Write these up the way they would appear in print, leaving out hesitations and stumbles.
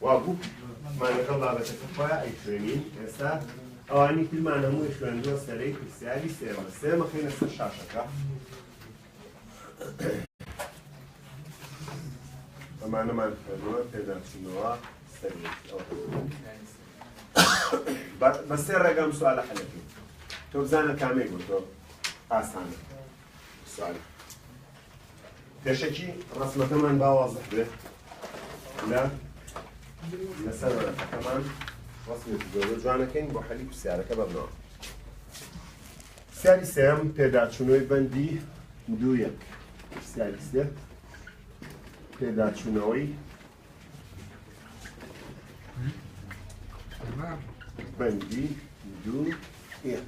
وابوو مانەکە بابەتەکە خۆیان ئەیخوێنین ئێستا ئەوانی ترمان هەمووی خوێندووە سەرەی پرسیاری سێمە سێمە خێنە سەر شاشەکە ئەمانەمان خوێنووە پێداچوونەوە بە سێ ڕێگەم سوالە حەلەکەین تۆ بزانە کامێک بوو تۆ ئاسانە سوال پێشەکی ڕسمەکەمان با وازح بێ لەسەر وەرەقەکەمان ڕسمێکی زۆر جوانەکەین بۆ حەلی پرسیارەکە بەبنەوە پرسیاری سێم پێداچوونەوەی بەندی 2-1 پرسیاری سێ پێداچوونەوەی بەندی 2-1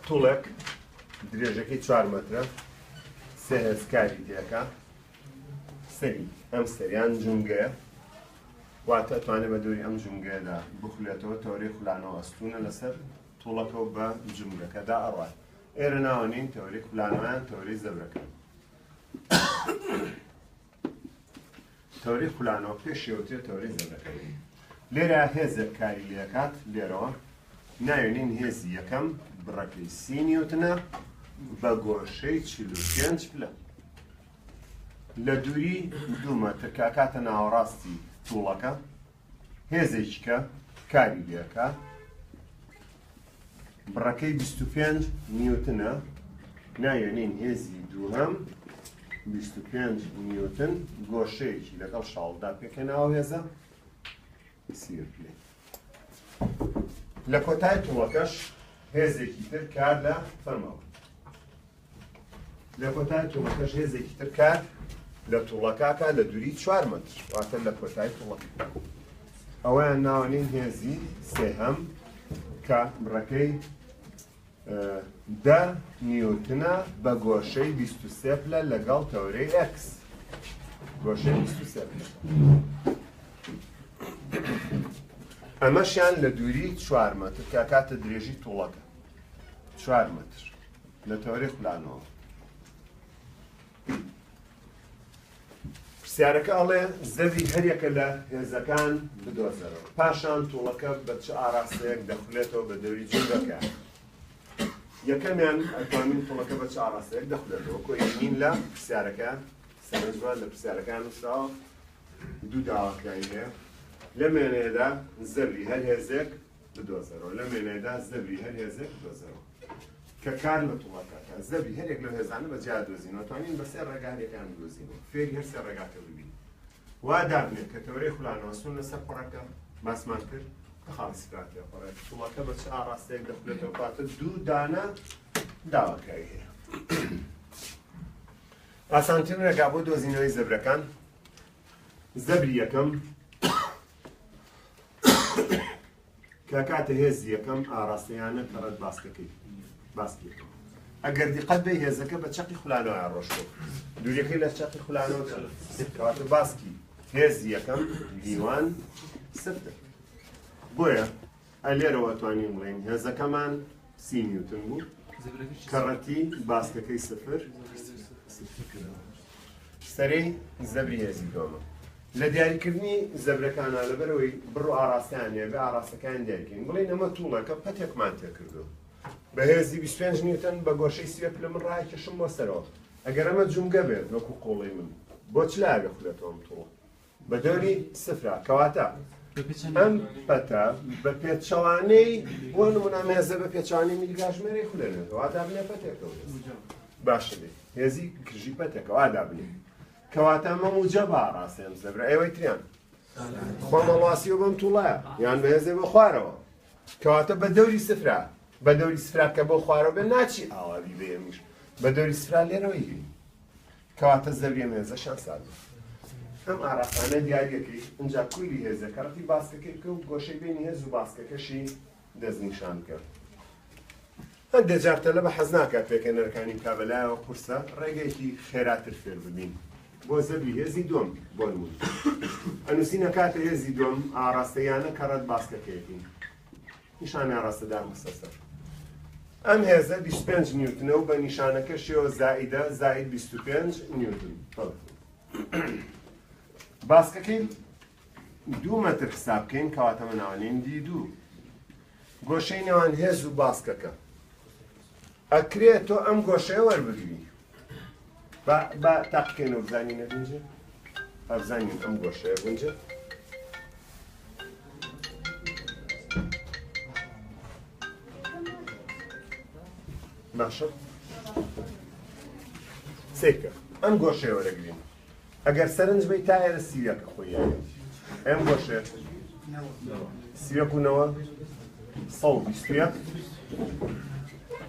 توڵێک درێژەکەی 4 مەترە سێ هێزکاری تێکە سەری ئەم سەریان جونگەیە واتە ئەتوانێت بە دووری ئەم جونگەیەدا بخولێتەوە تەورەی خولانەوە ئەستوونە لەسەر توڵەکەەوە بە جونگەکەدا ئەڕات ئێرە ناوەنین تەورەی خولانەوەیان تەورەی زەبرەکە تەورەی خولانەوە پێشێوترێ تەورەی زەبرەکە لێرە هێزێک کاری لێکات لێرەوە ناوێنین هێزی یەکەم بڕەکەی 30 نیوتنە بە گۆشەی 45 پلە لە دووری 2 مەتر کاکاتە ناوەڕاستی توڵەکە هێزێکیکە کاری لێکە بڕەکەی 25 نیوتنە ناوێنین هێزی دووهەم 25 نیوتن گۆشەیەکی لەگەڵ شاڵدا پێکەناوە هێزە 30 پلە لە کۆتای توڵەکەش هێزێکی تر کار لە فەرمەوە لە کۆتای توڵەکەش هێزێکی تر کار لە توڵەکەکە لە دووری 4 مەتر واتە لە کۆتای توڵەکە ئەوەیان ناوەنین هێزی سێهەم کە بڕەکەی 10 نیوتنە بە گۆشەی 23 پلە لەگەڵ تەورەی ئەکس گۆشەی 23 پلە ئەمەشیان لە دووری 4 مەتر کە کاتە درێژی توڵەکە 4 مەتر لە تەورەی خولانەوە پرسیارەکە ئەڵێ زەوی هەرێکە لە هێزەکان بدۆزەرەوە پاشان توڵەکە بە چ ئاراستەیەک دەخولێتەوە بە دەوری جونگەکە یەکەمیان ئەتوانین توڵەکە بە چ ئاراستەیەک دەخولێتەوە کۆیین لە پرسیارەکە سەرنجوان لە پرسیارەکان نووسراوە دوو داواکرایی هەیە لە مێنەیەدا زەوی هەر هێزێک بدۆزەرەوە لە مێنەیەدا زەوی هەر هێزێک بدۆزەرەوە کە کار لە توڵەکەکە زەوی هەرێک لە هێزانە بەجیا دۆزینەوە توانین بە سێ ڕێگارێکیان بدۆزینەوە فێری هەر سێ ڕێگاکە ببین وا دابنێت کە تەورەی خولانەوە سون لەسەر قوڕەکە باسمان کرد کە خاڵی سکاتی قوڕێت توڵەکە بە چ ئاڕاستەیەک دەخولێتەوە کاتە دوو دانە داواکاری هەیە ئاسانترین ڕێگا بۆ دۆزینەوەی زەبرەکان زەبری یەکەم کە کاتە هێزی یەکەم ئاراستەیانە کەڕەت باسکەکەی باسکێتەوە ئەگەر دیقەت بێ هێزەکە بە چەقی خولانەوەیان ڕۆشتۆ دووریەکەی لە چەقی خولانەوە کەواتە باسکی هێزی یەکەم دیوان سفتە بۆیە ئەلێرەوە توانین بڵێن هێزەکەمان 30 نیوتن بوو کەڕەتی باسکەکەی سفر سەرەی زەبری هێزی دۆمە لە دیاریکردنی زەبرەکانە لەبەرەوەی بڕ و ئاراستیان هەیە بە ئاراستەکان دیاریکردین بڵێن ئەمە توڵەکە پەتێکمان تێکردو بە هێزی 25 نیوتن بە گۆشەی 30 پلە من ڕایکێشم بۆ سەرەوە ئەگەر ئەمە جونگە بێت وەکو قۆڵی من بۆ چ لایە بخولێتەوە توڵە بە دەوری سفرا کەواتە ئەم پەتە بە پێچەوانەی بۆ نمونە هێزە بە پێچەوانەی میلیگاژمێرەی خولێنێتەوە وا دابنێ پەتێکەوە باشە بێ هێزی کرژی پەتێکە وا دابنێ کەواتە ئەمە موجە بە ئاراستەیەم زەبرە ئێوەی تریان خۆمەڵاسیەوە بەم توڵایە یان بە هێزێ بۆ خوارەوە کەواتە بە دەوری سفرا بە دەوری سفرا کە بۆ خوارەوە بێ ناچی ئاوابی بێمیش بە دەوری سفرا لێرەوەی گری کەواتە زەبری هێزەشان سادە ئەم ئاراستانە دیاریەکەی ئەنجا کولی هێزە کەڕەتی باسکەکەی بکە و گۆشەی بینی هێز و باسکەکەشی دەستنیشان بکە هەندێک جارتە لە بە حەز ناکات پێکەنەرەکانی کابلایەوە قورسە ڕێگەیەکی خێراتر فێر ببین بۆ زەبری هێزی دۆم بۆ نمونە ئەنووسینە کاتە هێزی دۆم ئاراستەیانە کەڕەت باسکەکەیەتی نیشانە ئاراستەدار مستەسەر ئەم هێزە 25 نیوتنە و بە نیشانەکەشیەوە زائیدە زائید 25 نیوتن باسکەکەی 2 مەتر حساب بکەین کەواتە مناوانین D2 گۆشەی نێوان هێز و باسکەکە ئەکرێت تۆ ئەم گۆشەیە وەربگری بە تاقیکەینەوە بزانینە بنجە ئەبزانین ئەم گۆشەیە بنجە باشە سێکە ئەم گۆشەیە وەرەگرین ئەگەر سەرنج بێت تا ئێرە سیویەکە خۆی ئەم گۆشەیە سیوەک و نەوە 121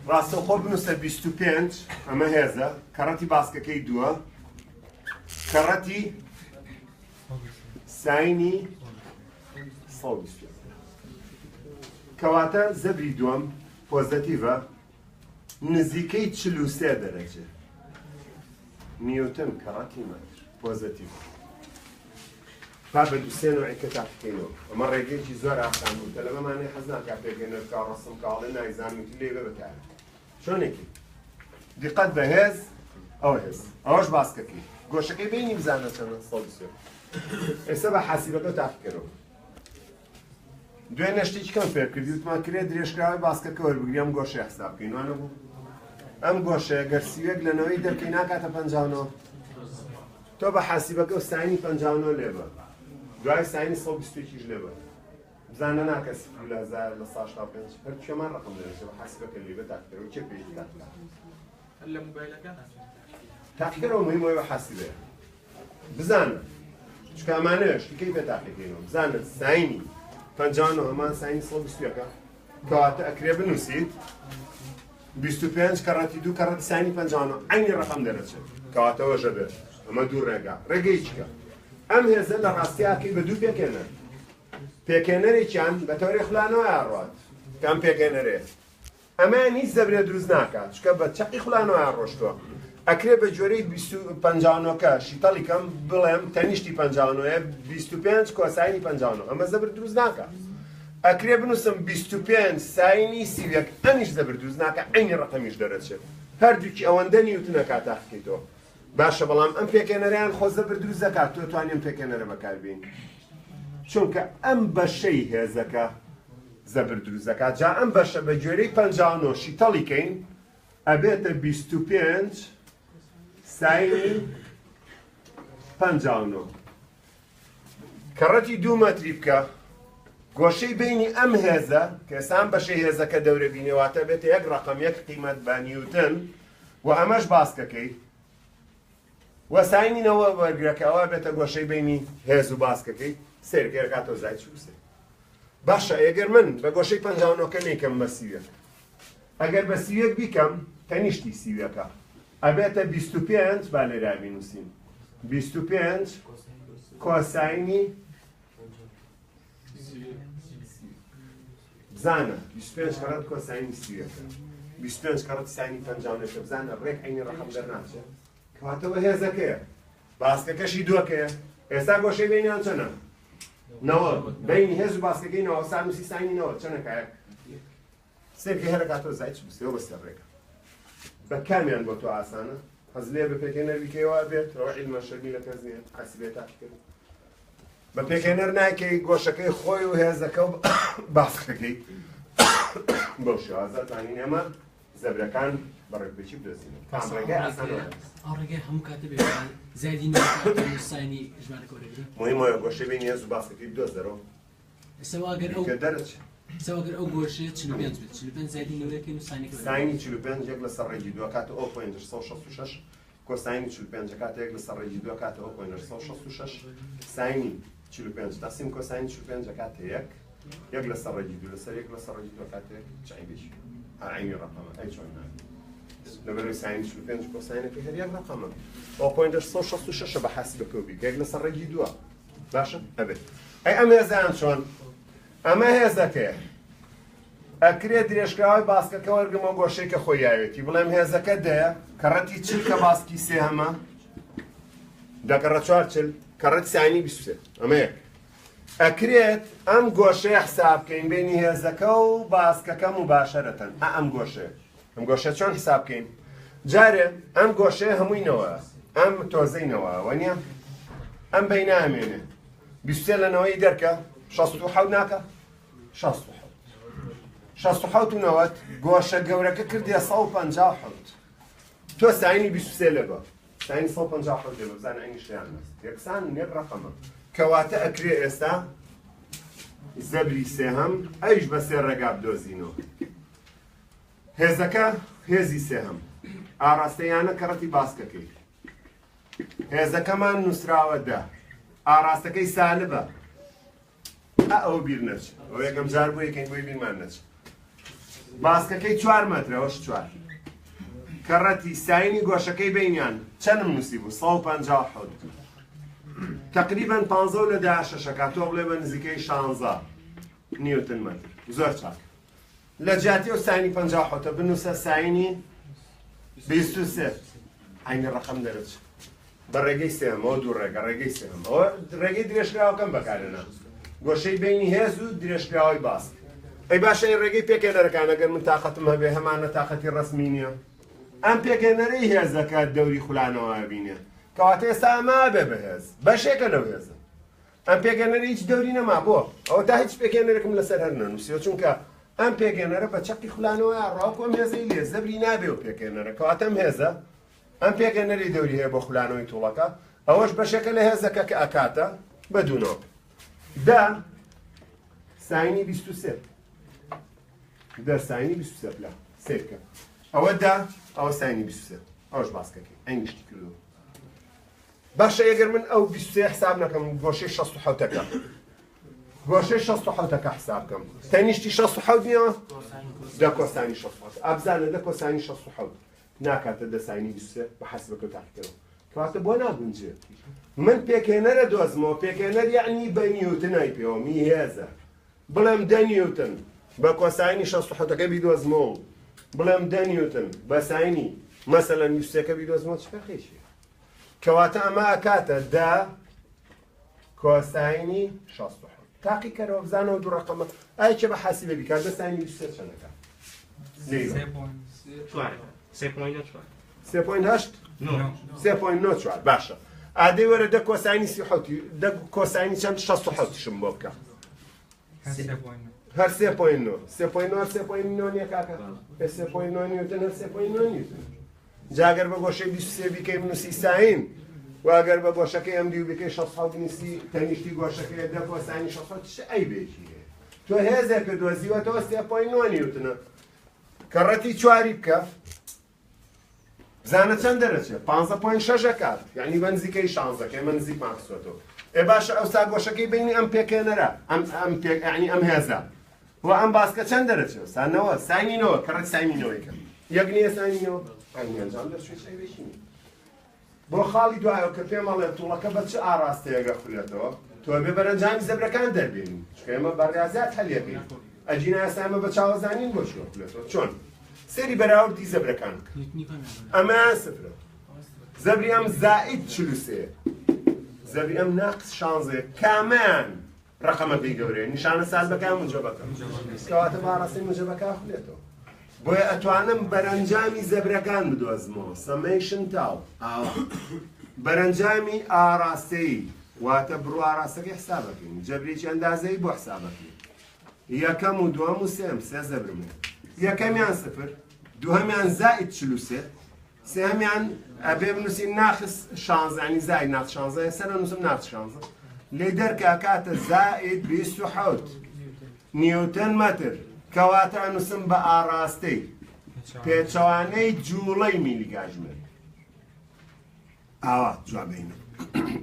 ڕاستەوخۆ بنووسە 25 ئەمە هێزە کەڕەتی باسکەکەی 2 کەڕەتی ساینی 121 کەواتە زەبری دووەم پۆزەتیڤە نزیکەی 43 دەرەجە نیوتن کەڕەتی مەتر پۆزەتیڤ تا بە دووسێنەوەی کە تاقیکەینەوە ئەمە ڕێگەیەکی زۆر ئاسان بوو لە بەمانەی حەز ناکات پێگەێنەر کا ڕەسم کاڵێ نایزانیتی لێ بەکار چۆنێکی دیقەت بە هێز ئەوە هێز ئەوەش باسکەکەی گۆشەکەی بینی بزانە چەندە 123 ئێستا بە حاسیبەکە تاقیکەرەوە دوێنێ شتێکی کەم فێر کردی وتمان کرێ درێژکراوی باسکەکە وەربگری ئەم گۆشەی حساب بکەین وانە بوو ئەم گۆشەیە گەر سیوێک لەنەوەی دەرکەی ناکاتە 59 تۆ بە حاسیبەکە و ساینی 59 لێ بە دوای ساینی 121 لێ بە بزانە ناکە سفر لە 1000 لە 165 هەر چێمان ڕقم دەرەچێت بە حاسیبەکە لێ بە تاقیکەرەوە چێ پێی لە موبایلەکان تاقیکەرەوە مهمەوەی بە حاسیبەیە بزانە چکە ئەمانەیە شتەکەی بێ تاقیکەینەوە بزانە ساینی 59 هەمان ساینی 121 کەواتە ئەکرێ بنووسیت 25 کەڕەتی 2 کەڕەتی ساینی 59 عینی ڕقم دەرەچێت کەواتەوەژە بێت ئەمە دوو ڕێگا ڕێگەی چکە ئەم هێزە لە ڕاستیاکەی بە دوو پێکێنەر پێکێنەرێکیان بە تەوری خولانەوە ئاڕات کام پێکێنەرێ ئەمان هیچ زەبرێ دروست ناکات چکە بە چەقی خولانەوە ئاڕۆشتووە ئەکرێ بە جۆرەی 59کە شیتەڵی کەم بڵێم تەنیشتی 59 25 کۆساینی 59 ئەمە زەبر دروست ناکات ئەکرێ بنووسم 25 ساینی سیوێک ئەمیش زەبر دروست ناکات عینی ڕقەمیش دەرەچێت هەردووکی ئەوەندە نیوتنە کاتە بکەیتەوە باشە بەڵام ئەم پێکێنەریان خۆ زەبر دروست دەکات تۆ توانیم پێکێنەرە بەکاربین چونکە ئەم بەشەی هێزەکە زەبر دروست دەکات جا ئەم بەشە بە گوێرەی 59 شیتەڵیکەین ئەبێتە 25 ساینی 59 کەڕەتی 2 مەتری بکە گۆشەی بینی ئەم هێزە کە ئێسان بەشەی هێزەکە دەورە بینێواتە بێتە یەک ڕقم یەک قیمەت بە نیوتن و ئەمەش باسکەکەی وە ساینینەوە وەرگرەکەەوە بێتە گۆشەی بینی هێز و باسکەکەی سێرکێکاتەوە زای چووسێ باشە ئەگەر من بە گۆشەی 59کە نیکەم بە سیوێک ئەگەر بە سیوێک بیکەم تەنیشتی سیوەکە ئەبێتە 25 با لێرا بینوسین 25 کۆساینی بزانە 25 کەڕەت کۆساینی سیوەکە 25 کەڕەت ساینی 59 بزانە ڕێک عینی ڕقم دەرناچێت کەواتەوە هێزەکەیە باسکەکەشی دووەکەیە ئێستا گۆشەی بینیان چەنە؟ نەوە بینی هێز و باسکەکەی نەوە سانوسی ساینی نەوە چەنەکایە؟ سێرکە هێرەکاتەوە زای چ بستەوە بەستە ڕێکە بە کامیان بۆ تۆ ئاسانە حەز لێ بە پێکێنەر بیکەیەوە بێت ڕەوە عیلمە شەرمی لە کەس نییە حەسیبێت تاقیکرد بە پێکێنەر ناکەی گۆشەکەی خۆی و هێزەکە و باسکەکەی بەو شێوازە توانین ئێمە زەبرەکان بەڕێکپێکی بدۆزینەوە کام ڕێگای ئاسانەوە ئەو ڕێگەی هەموو کاتە بێت زیادی ناکات ساینی ژمارەکە وەرەگرن مهمەوە گۆشەی بینی هێز و باسکەکەی بدۆزەرەوە ئێستا ئەگەر ئەو کە دەرەچێت ئەگەر ئەو گۆشەیە 45 بێت 45 زیادی نەورەکەین و ساینەکە ساینی 45 یەک لەسەر ڕێگی دووە کاتە 0.66 کۆساینی 45 کاتە یەک لەسەر ڕێگی دووە کاتە 0.66 ساینی 45 تاسیم کۆساینی 45 کاتە یەک لەسەر ڕێگی دوو لەسەر یەک لەسەر ڕێگی دووە کاتە چای بێشی عینی ڕقەمە ئەی چۆن ناکە لەبەرەوەی ساینی 45 کۆساینەکەی هەر یەک ڕقەمە 0.66 بە حاسبەکە بیکە یەک لەسەر ڕێگی دووە باشە ئەبێت ئەی ئەم هێزیان چۆن ئەمە هێزەکەیە ئەکرێت درێژکراوی باسکەکە وەرگمە گۆشەیەکە خۆی یاوێتی بڵێم هێزەکە دەیە کەڕەتی چل کە باسکی سێ هەمە دەکەڕە 4 چل کەڕەتی ساینی 23 ئەمە یەک ئەکرێت ئەم گۆشەیە حساب بکەین بینی هێزەکە و باسکەکە مباشەرەتەن ئەم گۆشەیە چۆن حساب بکەین جارێ ئەم گۆشەیە هەمووینەوە ئەم تۆزەینەوە وەنیە ئەم بەی نامێنێ 23 لەنەوەی دەرکە 67 ناکە 67 و 90 گۆشە گەورەکە کردیە 157 تۆ ساینی 23 لەبە ساینی 157 لێ بزانە ئەنگشتیان نەست یەکسان نێک ڕەقەمە کەواتە ئەکرێ ئێستا زەبری سێهەم ئەویش بە سێ ڕێگا بدۆزینەوە هێزەکە هێزی سێهەم ئاراستەیانە کەڕەتی باسکەکەی هێزەکەمان نووسراوە دا ئاراستەکەی سالبە ئەو بیر نەچ ئەو یەکەم جار بۆ یەکەین بۆی بیرمان نەچ باسکەکەی 4 مەترەوەش 4 کەڕەتی ساینی گۆشەکەی بینیان چەندم نووسی بوو 157 تقریبا 15 لە 16 تۆ بڵێ بە نزیکەی 16 نیوتن مەتر زۆر چاک لە جیاتی و ساینی 57 بنووسە ساینی 23 عینی ڕەقەم دەرەچ بە ڕێگەی سێمەوە دوو ڕێگە ڕێگەی سێمەوە ڕێگەی درێژکراوەکەم بەکارێنا گۆشەی بینی هێز و درێژکراوەی باس ئەی باشە این ڕێگەی پێکێنەرەکان ئەگەر من تاقەتم هەبێ هەمانە تاقەتی ڕەسمی نییە ئەم پێکێنەرەی هێزەکە دەوری خولانەوە بینێ کەواتە ئێستا ئەما بێ بەهێز بەشێکە لەو هێزە ئەم پێکێنەرە هیچ دەوری نەما بۆ ئەوە تا هیچ پێکێنەرێکم لەسەر هەر نەنووسیوە چونکە ئەم پێکێنەرە بە چەقی خولانەوە ڕاوکۆم هێزەی لێ زەبری نابێ و پێکێنەرە کەواتە ئەم هێزە ئەم پێکێنەری دەوری هەیە بۆ خولانەوەی تووڵەکە ئەوەش بەشێکە لە هێزەکە کە ئەکاتە بە دوونەوە دا ساینی 23 دا ساینی 23 پلا سێکە ئەوە دا ئەوە ساینی 23 ئەوەش باسکەکەی ئەنگشتی کردو باشە ئەگەر من ئەو 23 حساب نەکەم گۆشەی 67ەکە گۆشەی 67ەکە حساب بکەم تەنیشتی 67 نییە دا کۆسانی 67 ئابزانە دا کۆسانی 67 ناکاتە دە ساینی 23 بە حەسبەکە تاقیکەوە کەواتە بۆ ناگونجێ من پێکێنەرە دۆزمەوە پێکێنەر یعنی بە نیوتنای پێوە میهێزە بڵێم 10 نیوتن بە کۆسانی 67ەکە بیدۆزمەوە بڵێم 10 نیوتن بە ساینی مەسەلەن 23ەکە بیدۆزمەوە چ فەرقێکی کەواتە ئەمە ئەکاتە دا کۆسانی 67 تاقی کەرەوە بزانەوە دوو ڕەقەمە ئای چێ بە حاسیبە بیکات دە ساینی 23 چەندەکە 3.8 باشە ئادەی وەرە دە کۆسانی 30 دە کۆسانی چەند 67 شم بۆ بکە هەر 3.9 نییە کاکە 3.9 نیوتن هەر 3.9 نیوتن جاگەر بە گۆشەی 23 بیکەی بنووسی ساین واگەر بە گۆشەکەی ئەم دیو بکەی 60 بنووسی تەنیشتی گۆشەکەی دە کۆسانی 60 چ ئەی بێکی هەیە تۆ هێزێکە دۆزیوەتەوە 3.9 نیوتنە کەڕەتی 4 بکە بزانە چەند دەرەچێت 15.6 کات یعنی بە نزیکەی 16 کە ئێمە نزیک ماکسوەتەوە ئێ باشە ئەوستا گۆشەکەی بینی ئەم پێکێنەرە یعنی ئەم هێزە و ئەم باسکە چەند دەرەچێت سانەوە ساینینەوە کەڕەت ساینینەوەیکە یەک نییە ساینینەوە ئەنجام دەرچێت شەیبێشینی بۆ خاڵی دوایەوە کە پێم ئەڵێ تووڵەکە بە چ ئاراستەیەگە خولێتەوە تۆ بێ بەرەنجامی زەبرەکان دەربێنین چکە ئێمە بەڕێازات هەلێکەین ئەجینە ئێستا ئێمە بە چاوەزانین بۆ چۆ خولێتەوە چۆن سێری بەراوردی زەبرەکان ئەمە سفرە زەبری ئەم زائید 43 زەبری ئەم ناقص 16 کامان ڕقەمەکەی گەورەیە نیشانە سازبەکان موجەبەکە کەواتە باڕاستی موجەبەکە خولێتەوە بۆیە ئەتوانم بەرەنجامی زەبرەکان بدۆزمەوە سەمەیشن تاو بەرەنجامی ئاراستەی واتە بڕوا ئاراستەکەی حسابەکەین جەبرێکی ئەندازەی بۆ حسابەکەین یەکەم و دووەم و سێم سێ زەبرمێ یەکەمیان سفر دووهەمیان زائید 43 سێهەمیان ئەبێ بنووسی ناقص 16 ینی زائید ناقص 16 سەرە نووسم ناقص 16 لێ دەرکە کاتە زائید 27 نیوتن مەتر کەواتە ئەنووسم بە ئاراستەی پێچەوانەی جوڵەی میلیگاژمێر ئاوا جوابینە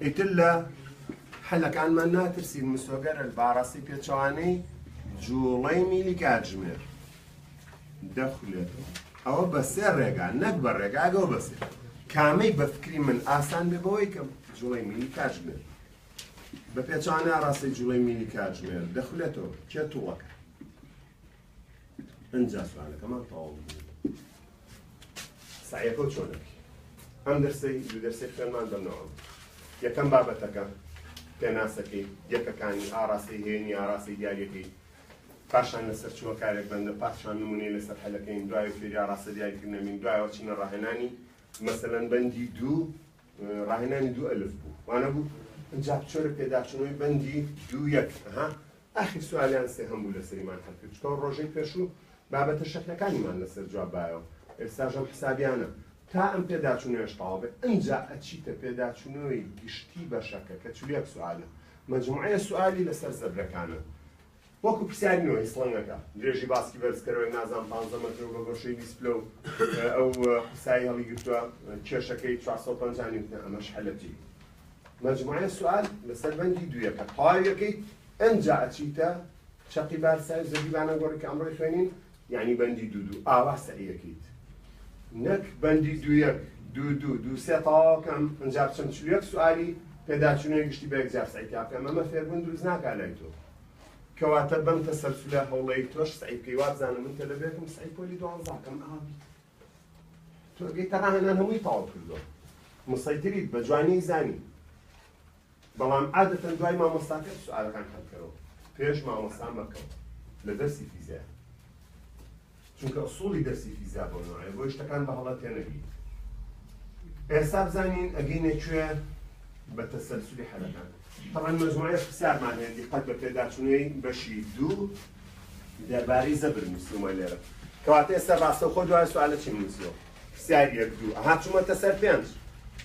ئیتر لە حەلەکانمان ناترسین مسۆگەرە بە ئاڕاستی پێچەوانەی جوڵەی میلیگاژمێر دەخولێتەوە ئەوە بە سێ ڕێگا نەک بە ڕێگاگەوە بەسێ کامەی بە فکری من ئاسان بێ بەوەی کە جوڵەی میلیگاژمێر بە پێچەوانەی ئاڕاستی جوڵەی میلیگاژمێر دەخولێتەوە کێ تووڵەکە ئەنجا سوالەکەمان تەواو بوو سعیەکە چۆنەکەی ئەم دەرسەی دوو دەرسەی خوێنمان دەمنەوە یەکەم بابەتەکە پێناسەکەی یەکەکانی ئاڕاستی هێنی ئاڕاستی دیاریەکەی پاشان لەسەر چووە کارێک بەندە پاشان نمونەی لەسەر حەلەکەین دوای فێری ئاڕاستە دیاریکردنەمین دوایەوە چینە ڕاهێنانی مەسەلەن بەندی دوو ڕاهێنانی دوو ئەلف بوو وانە بوو اینجا بچۆرە پێداچوونەوەی بەندی 2-1 ئاخر سوالیان سێ هەموو لە سەریمان هەکرد چکە ڕۆژەی پێشوو بابەتە شەکلەکانیمان لەسەر جوابایەوە ئێستاژ ئەم حسابیانە تا ئەم پێداچوونەوەش تەواو بێت ئەنجا ئەچیتە پێداچوونەوەی گشتی بەشەکە کە 41 سوالە مەجموعەیە سوالی لەسەر زەبرەکانە وەکو پرسیارینەوە ئیسڵەنگەکە درێژی باسکی بەرزکەرەوەی نازان 15 مەتر بە گۆشەی 20 پلە و ئەو قسایی هەڵی گرتووە کێشەکەی 450 نیوتنە ئەمەش حەلەتی مجموعة سؤال لسر بندي دوية كطايقي انجا اتشيتا شقي بارسا زبي بانا قولك امر خوانين يعني بندي دودو آواز ايكيت نك بندي دوية دو سيطا كم انجا بشم شليك سؤالي پیدا چونه گشتی به اگزار سعیت یا کم اما فیربون دروز نکاله تو كواتب بم تسلسله هولای توش سعیت کیوات زنم من تلبیکم سعیت پولی دوان زاکم آبی تو اگه تراه هنن هموی طاوت کردو مسيطريت بجواني زاني بەڵام عادەتەن دوای مامۆستاکە سوالەکان هەڵکەرەوە پێش مامۆستا مەکەوە لە دەرسی فیزیک چونکە ئوسوڵی دەرسی فیزیک بۆ نوعێ بۆ شتەکان بە هەڵە تێنەگی ئێستا بزانین ئەگەینە کوێ بە تەسەلسولی حەلەکان طبعا مەجموعەیە پرسیارمان هەیە دیقەت بە پێداچوونەوەی بەشی 2 دەربارەی زەبر نووسیومە لێرە کەواتە ئێستا ڕاستەوخۆ دوای سوالە چی نووسیوە پرسیاری 1-2 ئەها چوومەتە سەر 5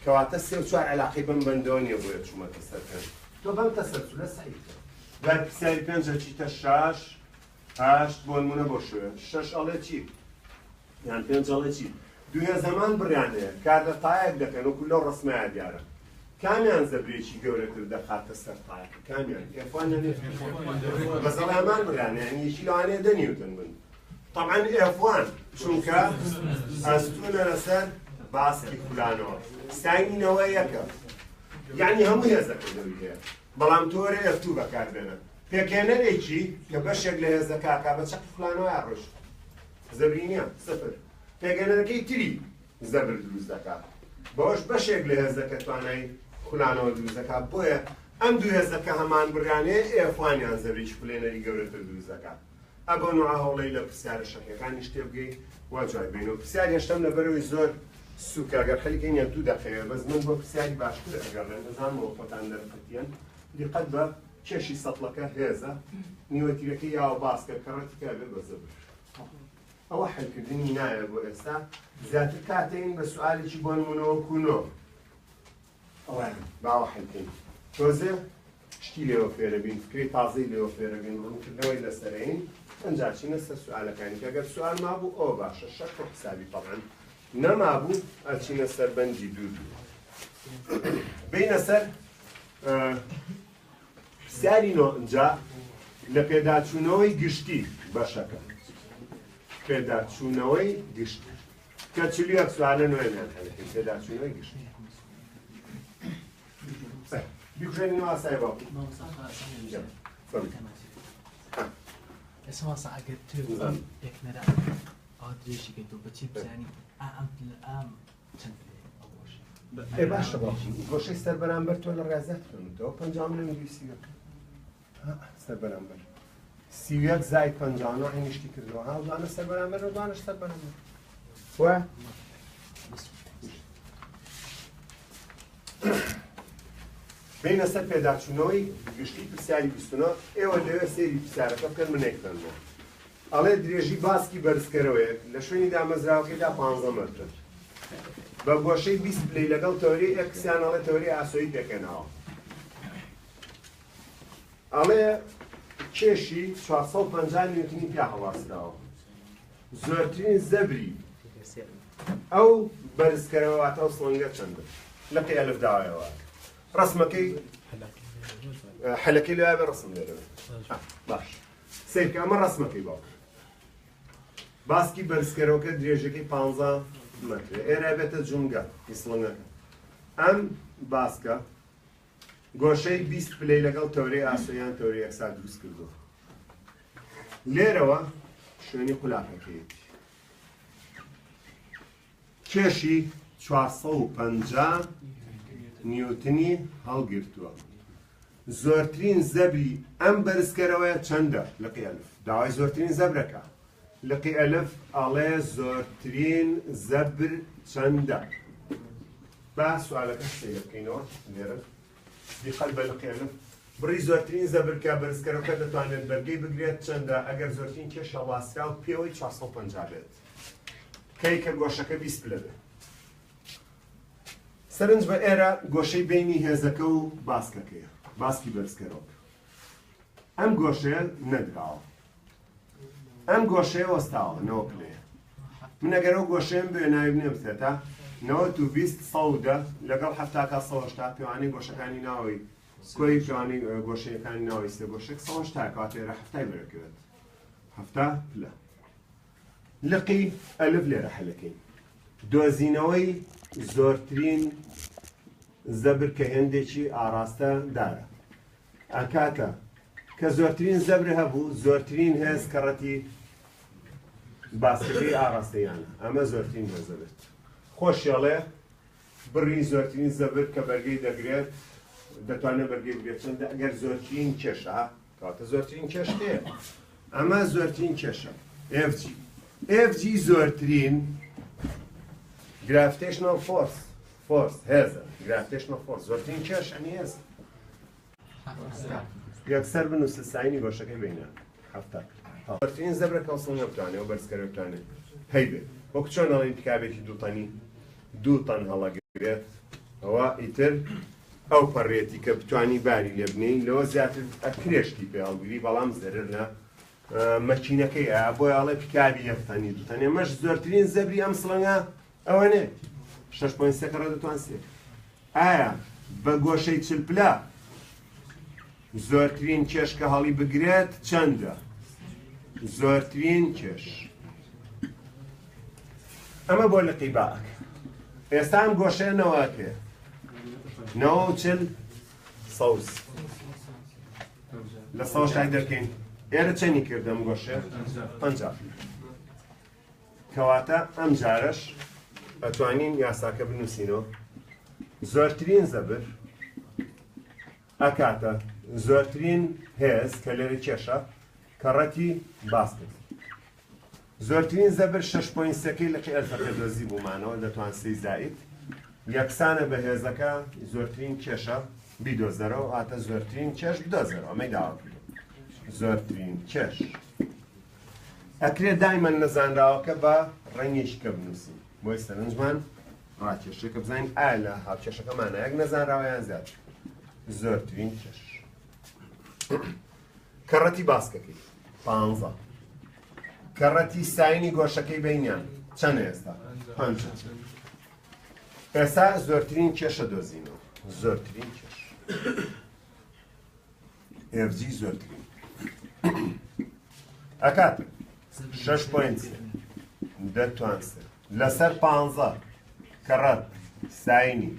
كواتا سير شو علاقة بين بندوني أبويا شو ما تسرقن تو بام تسرقن سعيد بعد سعيد بينجا شيء تشاش هاشت بون منا بوشوا شاش على شيء يعني بينجا على شيء دويا زمان بريانة كارد طايق ده كانوا كله رسمة عديارة كم ينزل بريشي جورة كده خاطر سر طايق كم يعني إخواننا بس الله ما بريانة يعني يشيلوا عليه دنيوتن من طبعا إخوان شو كا أستونا لسر باسكي فلانو ساینەوە یەکە یعنی هەموو هێزەکە دەوی هەیە بەڵام تۆرە ئەفتوو بەکاربێنە پێکێنەرێکی کە بەشێک لە هێزەکە بە چەق فلانەوە ڕۆژ زەبری نییە سفر پێگەنەرەکەی تری زەبر دروست دەکات بەوەش بەشێک لە هێزەکە توانای فلانەوە دروست دەکات بۆیە ئەم دوو هێزەکە هەمان بڕیانەیە ئێفوانیان زەبریی پلێنەری گەورەتر دروست دەکات ئەبە نوعا هەوڵەی لە پرسیارە شەکەکانی شتێ بگەی وا جوای بینەوە پرسیار هێشتم لەبەرەوەی زۆر سوکە ئەگەر خەریکە یان 2 دقیقە بەس من بۆ پرسیاری باشتر ئەگەڕێن دەزانمەوە خۆتان دەرفەتیان دیقەت بە کێشی سەتڵەکە هێزە نیوەتیرەکەی یاوە باسکە کەڕەتیکە بێ بە زەبر ئەوە حەلکردنی نایە بۆ ئێستا زیاتر کاتێن بە سوالێکی بۆ نمونەوە کوونۆ ئەوان باوە حەلکەین تۆزێ شتی لێوە فێرەبین فکری تازەی لێوە فێرەبین ڕوونکردنەوەی لەسەرین ئەنجا چینە سەر سوالەکانی کە ئەگەر سوال مابوو ئەوە باشە شەک و حسابی طبعاً نەمابوو ئەچینە سەر بەندی 2 بینە سەر پرسیارینەوە ئەنجا لە پێداچوونەوەی گشتی بەشەکە پێداچوونەوەی گشتی کە 41 سوالە نوێنیان هەیە پێداچوونەوەی گشتی بیکوژێنینەوە ئاسای باوکو اسمع ساعة تو یک نرا آدرشی که تو بچی بزنی ام چند ای باشه باشه گوشه سر برانبر تو لرزت کنم تو پنجام نمی‌دیسی سر برانبر 31 زائد 50 اینشتی کردو ها دانه سر برانبر رو دانش سر برانبر و بین سر پێداچوونەوەی گشتی پرسیاری 29 ئێوە لەوێ سێری پرسیارەکە بکەن من نەیکەنەوە ئەڵێ درێژی باسکی بەرزکەرەوەیە لە شوێنی دامەزراوەکەیدا 15 مەتر بە گۆشەی 20 پلەی لەگەڵ تەوری ئەکسیان ئەڵێ تەوری ئاسۆیی پێکەناوە ئەڵێ کێشی 450 نیوتنی پیا هەڵاسراوە زۆرترین زەبری ئەو بەرزکەرەوەواتە ئەو سڵەنگە چەندە لە قیالف داوایەوە ڕسمەکەی حەلەکەی لەوای بە ڕسم لێرەوە باش سیرکە ئەمە ڕسمەکەی باوە باسکی بەرزکەرەوەکە درێژەکەی 15 مەترە ئێرە بێتە جونگە سڵەنگەکە ئەم باسکە گۆشەی 20 پلەی لەگەڵ تەورەی ئاسۆیان تەورەی یەکسا دروست کردووە لێرەوە شوێنی قولاقەکەیەتی کێشی 450 نیوتنی هەڵگرتووە زۆرترین زەبری ئەم بەرزکەرەوەیە چەندە لە قیالف داوای زۆرترین زەبرەکە لە قیالف ئەڵێ زۆرترین زەبر چەندە با سوالەکە سەیە بکەینەوە لێرە بقلب القيامة بڕی زۆرترین زەبرکە بەرزکەرەکە دەتوانێت بەرگەی بگرێت چەندە ئەگەر زۆرترین کێشە ڕاسترا و پێوەی 450 بێت کەی کە گۆشەکە 20 پلە بێت. سەرنج بە ئێرە گۆشەی بینی هێزەکە و باسکەکەیە باسکی بەرزکەرەوە. ئەم گۆشەیە نەدراوە، ئەم گۆشەیە وەستاوە 9 پلەیە. من ئەگەر ئەو گۆشەیەم بێ ناوی بنێم سێتە 90 سەودە لەگەڵ 70 پێوانەی گۆشەکانی ناوی کۆی پیاوانی گۆشەیەکانی ناوی سێ گۆشێک 100 کاتێرە هەفتای بەرەکەوێت 7 پلە. لقی ئەلف لێرە حەلەکەین. دۆزینەوەی زۆرترین زەبر کە هێندێکی ئاراستە دارە ئەکاتە کە زۆرترین زەبر هەبوو زۆرترین هێز کەڕەتی باسکەکەی ئاراستەیانە ئەمە زۆرترین هێزە بێت. خۆشیاڵێ بڕی زۆرترین زەبر کە بەرگەی دەگرێت دەتوانێت بەرگەی بگرێت چەندە ئەگەر زۆرترین کێشە کاتە زۆرترین کێش هەیە ئەمە زۆرترین کێشە FG زۆرترین گرافیتیشنال فۆرس هێزە گرافیتیشنال فۆرس زۆرترین کێش ئەنی هێزە. یەکسەر بنووسە ساینی گۆشەکەی بینە 7 زۆرترین زەبرە کەڵسڵ بتوانێت و بەرزکەرە بتوانێت هەی بێت وەکو چۆن ئەڵێن پیکابێکی دووتەنی 2 تەن هەڵەگرێت ئەوە ئیتر ئەو پەڕێتی کە بتوانی باری لێ بنێی لەوە زیاتر ئەکرێشتی پێ هەڵگیری بەڵام زەرر لە مەچینەکەی بۆی ئاڵێ پیکابی یەختەنی دوتەنێ مەش زۆرترین زەبری ئەم سڵەنگە ئەوە نێ 6.3 کەڕە دەتوان سێ. ئایا بە گۆشەی 40 پلە زۆرترین کێش کە هەڵی بگرێت چەندە؟ زۆرترین کێش ئەمە بۆ لقی باک. ئێستا ئەم گۆشەیە نەوەکێ 90 سەوس لە 100 دەکەین ئێرە چەندی کردەم گۆشە 50 کەواتە ئەم جارەش ئەتوانین یاساکە بنووسینەوە زۆرترین زەبر ئەکاتە زۆرترین هێز کە لێرە کێشە کەڕەتی باسکت زۆرترین زەبر 6.3 لە ئەلفەکە دۆزی بوومانەوە دەتوان 3 زائید یەکسانە بە هێزەکە زۆرترین کێشە بیدۆزەرەوە هاتە زۆرترین کێش بدۆزەرەوە ئەمەی داوا کردو زۆرترین کێش ئەکرێت دایمەن نەزانراوەکە بە ڕەنگێکی کە بنووسین بۆی سەرنجمان ڕاکێشەکە بزانین ئایا لە هاوکێشەکەمانە یەک نەزانراوەیان زیاد زۆرترین کێش. کەڕەتی باسکەکەی 15 کەڕەتی ساینی گۆشەکەی بینیان چەند ئێستا 5 ئێستا زۆرترین کێشە دۆزینەوە زۆرترین کێش FG زۆرترین ئەکات 6.3 دەتوانسێ لەسەر 15 کەڕەت ساینی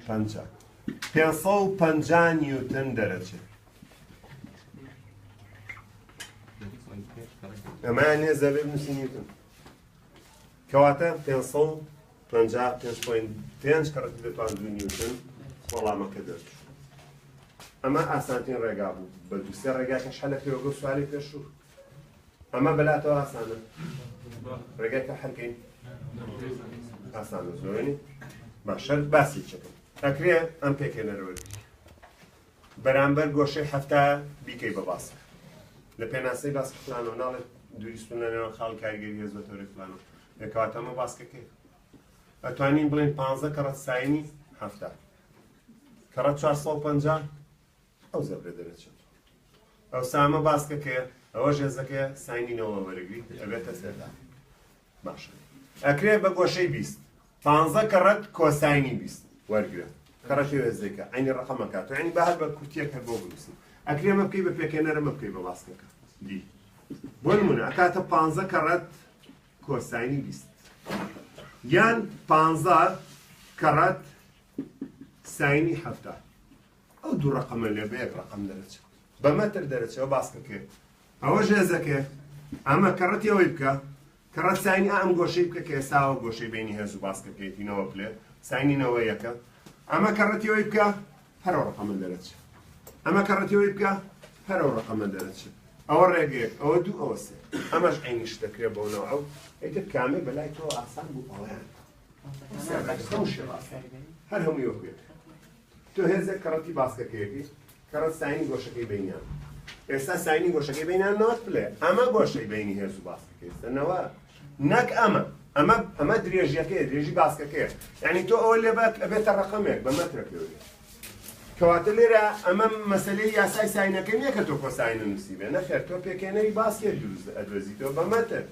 550 نیوتن دەرەچێت. ئەمایان هێز دەبێت بنووسی نیوتن کەواتە 555 کەڕەتی دەتوان 2 نیوتن وەڵامەکە دەرچوو. ئەمە ئاسانترین ڕێگا بوو بە دووسێ ڕێگاکەش هەلە پێوەگە سوالی پێشوو ئەمە بەلاتەوە ئاسانە ڕێگاکە هەرکەین ئاسانە زۆرنی باشەر باسی چەکەم ئەکرێ ئەم پێکێنەرەوە بەرامبەر گۆشەی هەفتە بیکەی بە باسە لە پێناسەی باس فلانەوە ناڵێت دووریستونەوە خاڵ کارگەری هێزۆتۆری فلانەوە لەکەواتەمە باسکەکەی ئەتوانین بڵێن 15 کەڕەت ساینی هەفتە کەڕەت 450 ئەو زەبرە دەرەچێت ئەو سامە باسکەکەیە ئەوە ژێزەکەی ساینینەوە وەرەگری ئەبێتە سێدا باشە ئەکرێ بە گۆشەی 20 15 کەڕەت کۆساینی 20 وەرگرە کەڕەتی هێزەکە عینی ڕەقەمەکات و عینی بەهەر بە کورتیەکە بۆ بنووسین ئەکرێ مە بکەی بە پێکێنەرە مە بکەی بە باسکەکە دی بۆ نمونە ئەکاتە 15 کەڕەت کۆساینی 20 یان 15 کەڕەت ساینی 7 ئەو دوو ڕقەمە لێ بە یەک ڕقەم دەرەچێت بە مەتر دەرەچێت ئەو باسکەکە ئەوە ژێزەکە ئەمە کەڕەتی ئەوەی بکە کەڕەت ساینی ئەم گۆشەی بکە کە ئێستاوە گۆشەی بینی هێز و باسکەکەیەتینەوە پلێ ساینینەوە یەکە ئەمە کەڕەتی ئەوەی بکە هەرەوە ڕقەمە دەرەچێت ئەمە کەڕەتی ئەوەی بکە هەرەوە ڕقەمە دەرەچێت ئەوە ڕێگەیەک ئەوە دوو ئەوە سێ ئەمەش عینیش دەکرێت بۆنەوە ئەو ئەیتر کامێ بەلای تۆ ئاسان بوو ئەوەیان هەر هەمووی وەکوێت تۆ هێزێک کەڕەتی باسکەکەیەکی کەڕەت ساینی گۆشەکەی بینیان ئێستا ساینی گۆشەکەی بینیان نەوەت بڵێ ئەمە گۆشەی بینی هێز و باسکەکەی ئێستانەوە نەک ئەمە درێژیەکەیە درێژی باسکەکەیە یعنی تۆ ئەوە لێ ئەبێتە ڕەقەمێک بە مەترەکەوێ کەواتە لێرە ئەمە مەسلەی یاسای ساینەکە نییە کە تۆ خۆ ساینە نووسیبێ نەخێر تۆ پێکێنەری باسکێ ئەدۆزیتەوە بە مەتر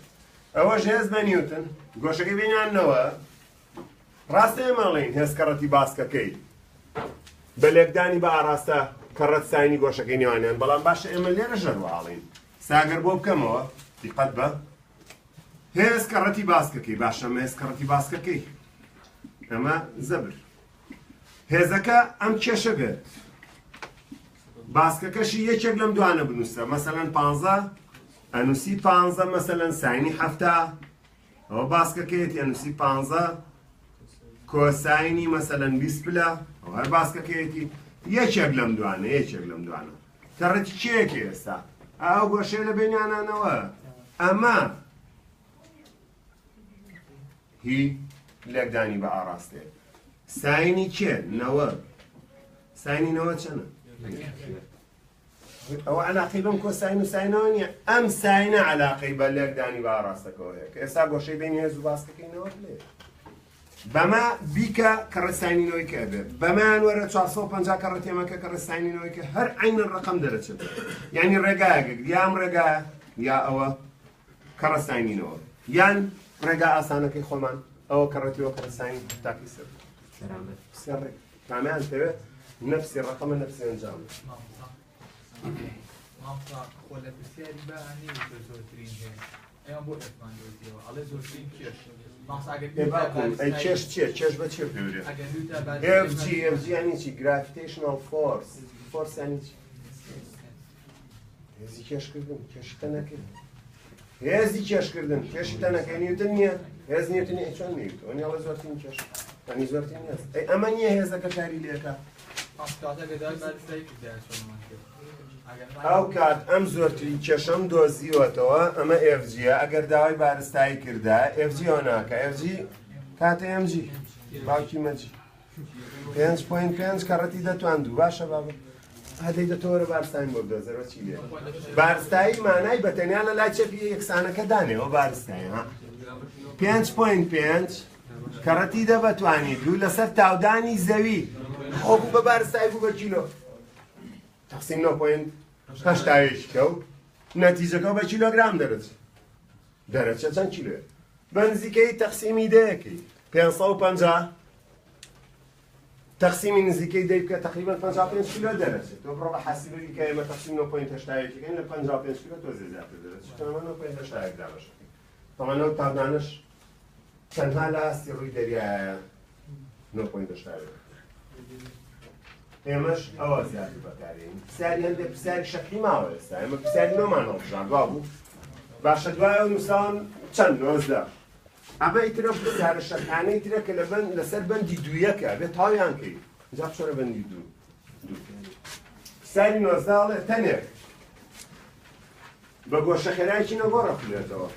ئەوەش هێز بە نیوتن گۆشەکەی بینیانەوە ڕاستە ئێمەڵین هێز کەڕەتی باسکەکەی بە لێکدانی بە ئاراستە کەڕەت ساینی گۆشەکەی نێوانیان بەڵام باشە ئێمە لێرە ژەرواڵین ساگەر بۆ بکەمەوە دیقەت بە هێز کەڕەتی باسکەکەی باشە ئەمە هێز کەڕەتی باسکەکەی ئەمە زەبر هێزەکە ئەم کێشە بێت باسکەکەشی یەکێک لەم دوانە بنووسە مەسەلەن 15 ئەنووسی 15 مەسەلەن ساینی 7 ئەوە باسکەکەیەتی ئەنووسی 15 کۆساینی مەسەلەن 20 پلە ئەو هەر باسکەکەیەتی یەکێک لەم دوانە کەڕەتی کێیەکی ئێستا ئەو گۆشەی لە بینیانانەوە ئەمە هی لێکدانی بە ئاراستێ ساینی کێ نەوە ساینی نەوە چەنە ئەوە علاقەی بەم کۆساین و ساینەوە نییە ئەم ساینە علاقەی بە لێکدانی بە ئاراستەکەەوە هەیە کە ئێستا گۆشەی بینی هێز و باسکەکەینەوە لێ بەمە بیکە کەڕە ساینینەوەی کە بێت بەمان وەرە 450 کەڕەتی ئەمەکە کەڕە ساینینەوەی کە هەر عینەن ڕقم دەرەچێت یعنی ڕێگایەکێک یا ئەم ڕێگایە یا ئەوە کەڕە ساینینەوە یان ڕێگا ئاسانەکەی خۆمان ئەوە کەڕەتیەوە کەڕە ساین تاکی سەر سەرڕێک کامیان دەوێت نەفسی ڕقەمە نەفسی ئەنجام مامتا خۆ لە پرسیاری بەهانی زۆرترین هەیە ئەیان بۆ ئەتمان دۆزیەوە ئەڵێ زۆرترین کێش ئەی چێش چییە چێش بە چێ پێورێ FG ینی چی گرافیتیشنال فۆرس ینی چی هێزی کێشکردن کێشتە نەکرد هێزی کێشکردن کێشی تە نەکەی نیوتن نییە هێز نیوتنی چۆن نیوت ئەوە ئەڵێ زۆرترین کێش ئەنی زۆرترین نیست ئەمە نییە هێزەکە کاری لێکە ئەو کات ئەم زۆرترین کێشەم دۆزیوەتەوە ئەمە FGە ئەگەر داوای بارستایی کردا FG ئەو ناکە FG کاتە MG باوکی مەجی 5.5 کەڕەتی دەتواندوو باشە بابە هەدەی دەتۆرە بارستاین بۆ بدۆزەرەوە چی لێ بارستایی مانای بەتەنیا لە لای چەپی یەکسانەکە دانێەوە بارستایی 5.5 کەڕەتی دەبەتوانیت و لەسەر تاودانی زەوی خۆ بوو بە بارستایی بوو بە کیلۆ تەقسیم 9.8 کەوت نەتیجەکە بە کیلۆگرام دەرەچێت چەند کیلۆ بەنزیکەی تەقسیمی دەیەکەی 550 تەقسیمی نزیکەی دەی بکە تقریبا 55 کیلۆ دەرەچێت تۆ بڕۆ بە حاسیبەری کە ئێمە تەقسیم 9.8 لە 55 کیلۆ تۆ زیاتر دەرەچێت تەمەەن 9.8 دابەشەکەی تەمەەن تاودانش تەنها لە ئاستی ڕووی دەریایە 9.8 ئێمەش ئەوە زیاتر بەکارێن پرسیاری هەندێک پرسیاری شەکلی ماوە ئێستا ئێمە پرسیاری نۆمان هەڵبژاندوا بوو باشە دوایە نووسان چەند 19 ئەمە ئیترە پرسیارە شەکانەی ترە کە لەسەر بەندی دوویەکە بێت تاویان کەی جا چۆرە بەندی دوو پرسیاری 19 ئەڵێ تەنێک بە گۆشەخێرایەکی نەگۆڕە خولێتەوە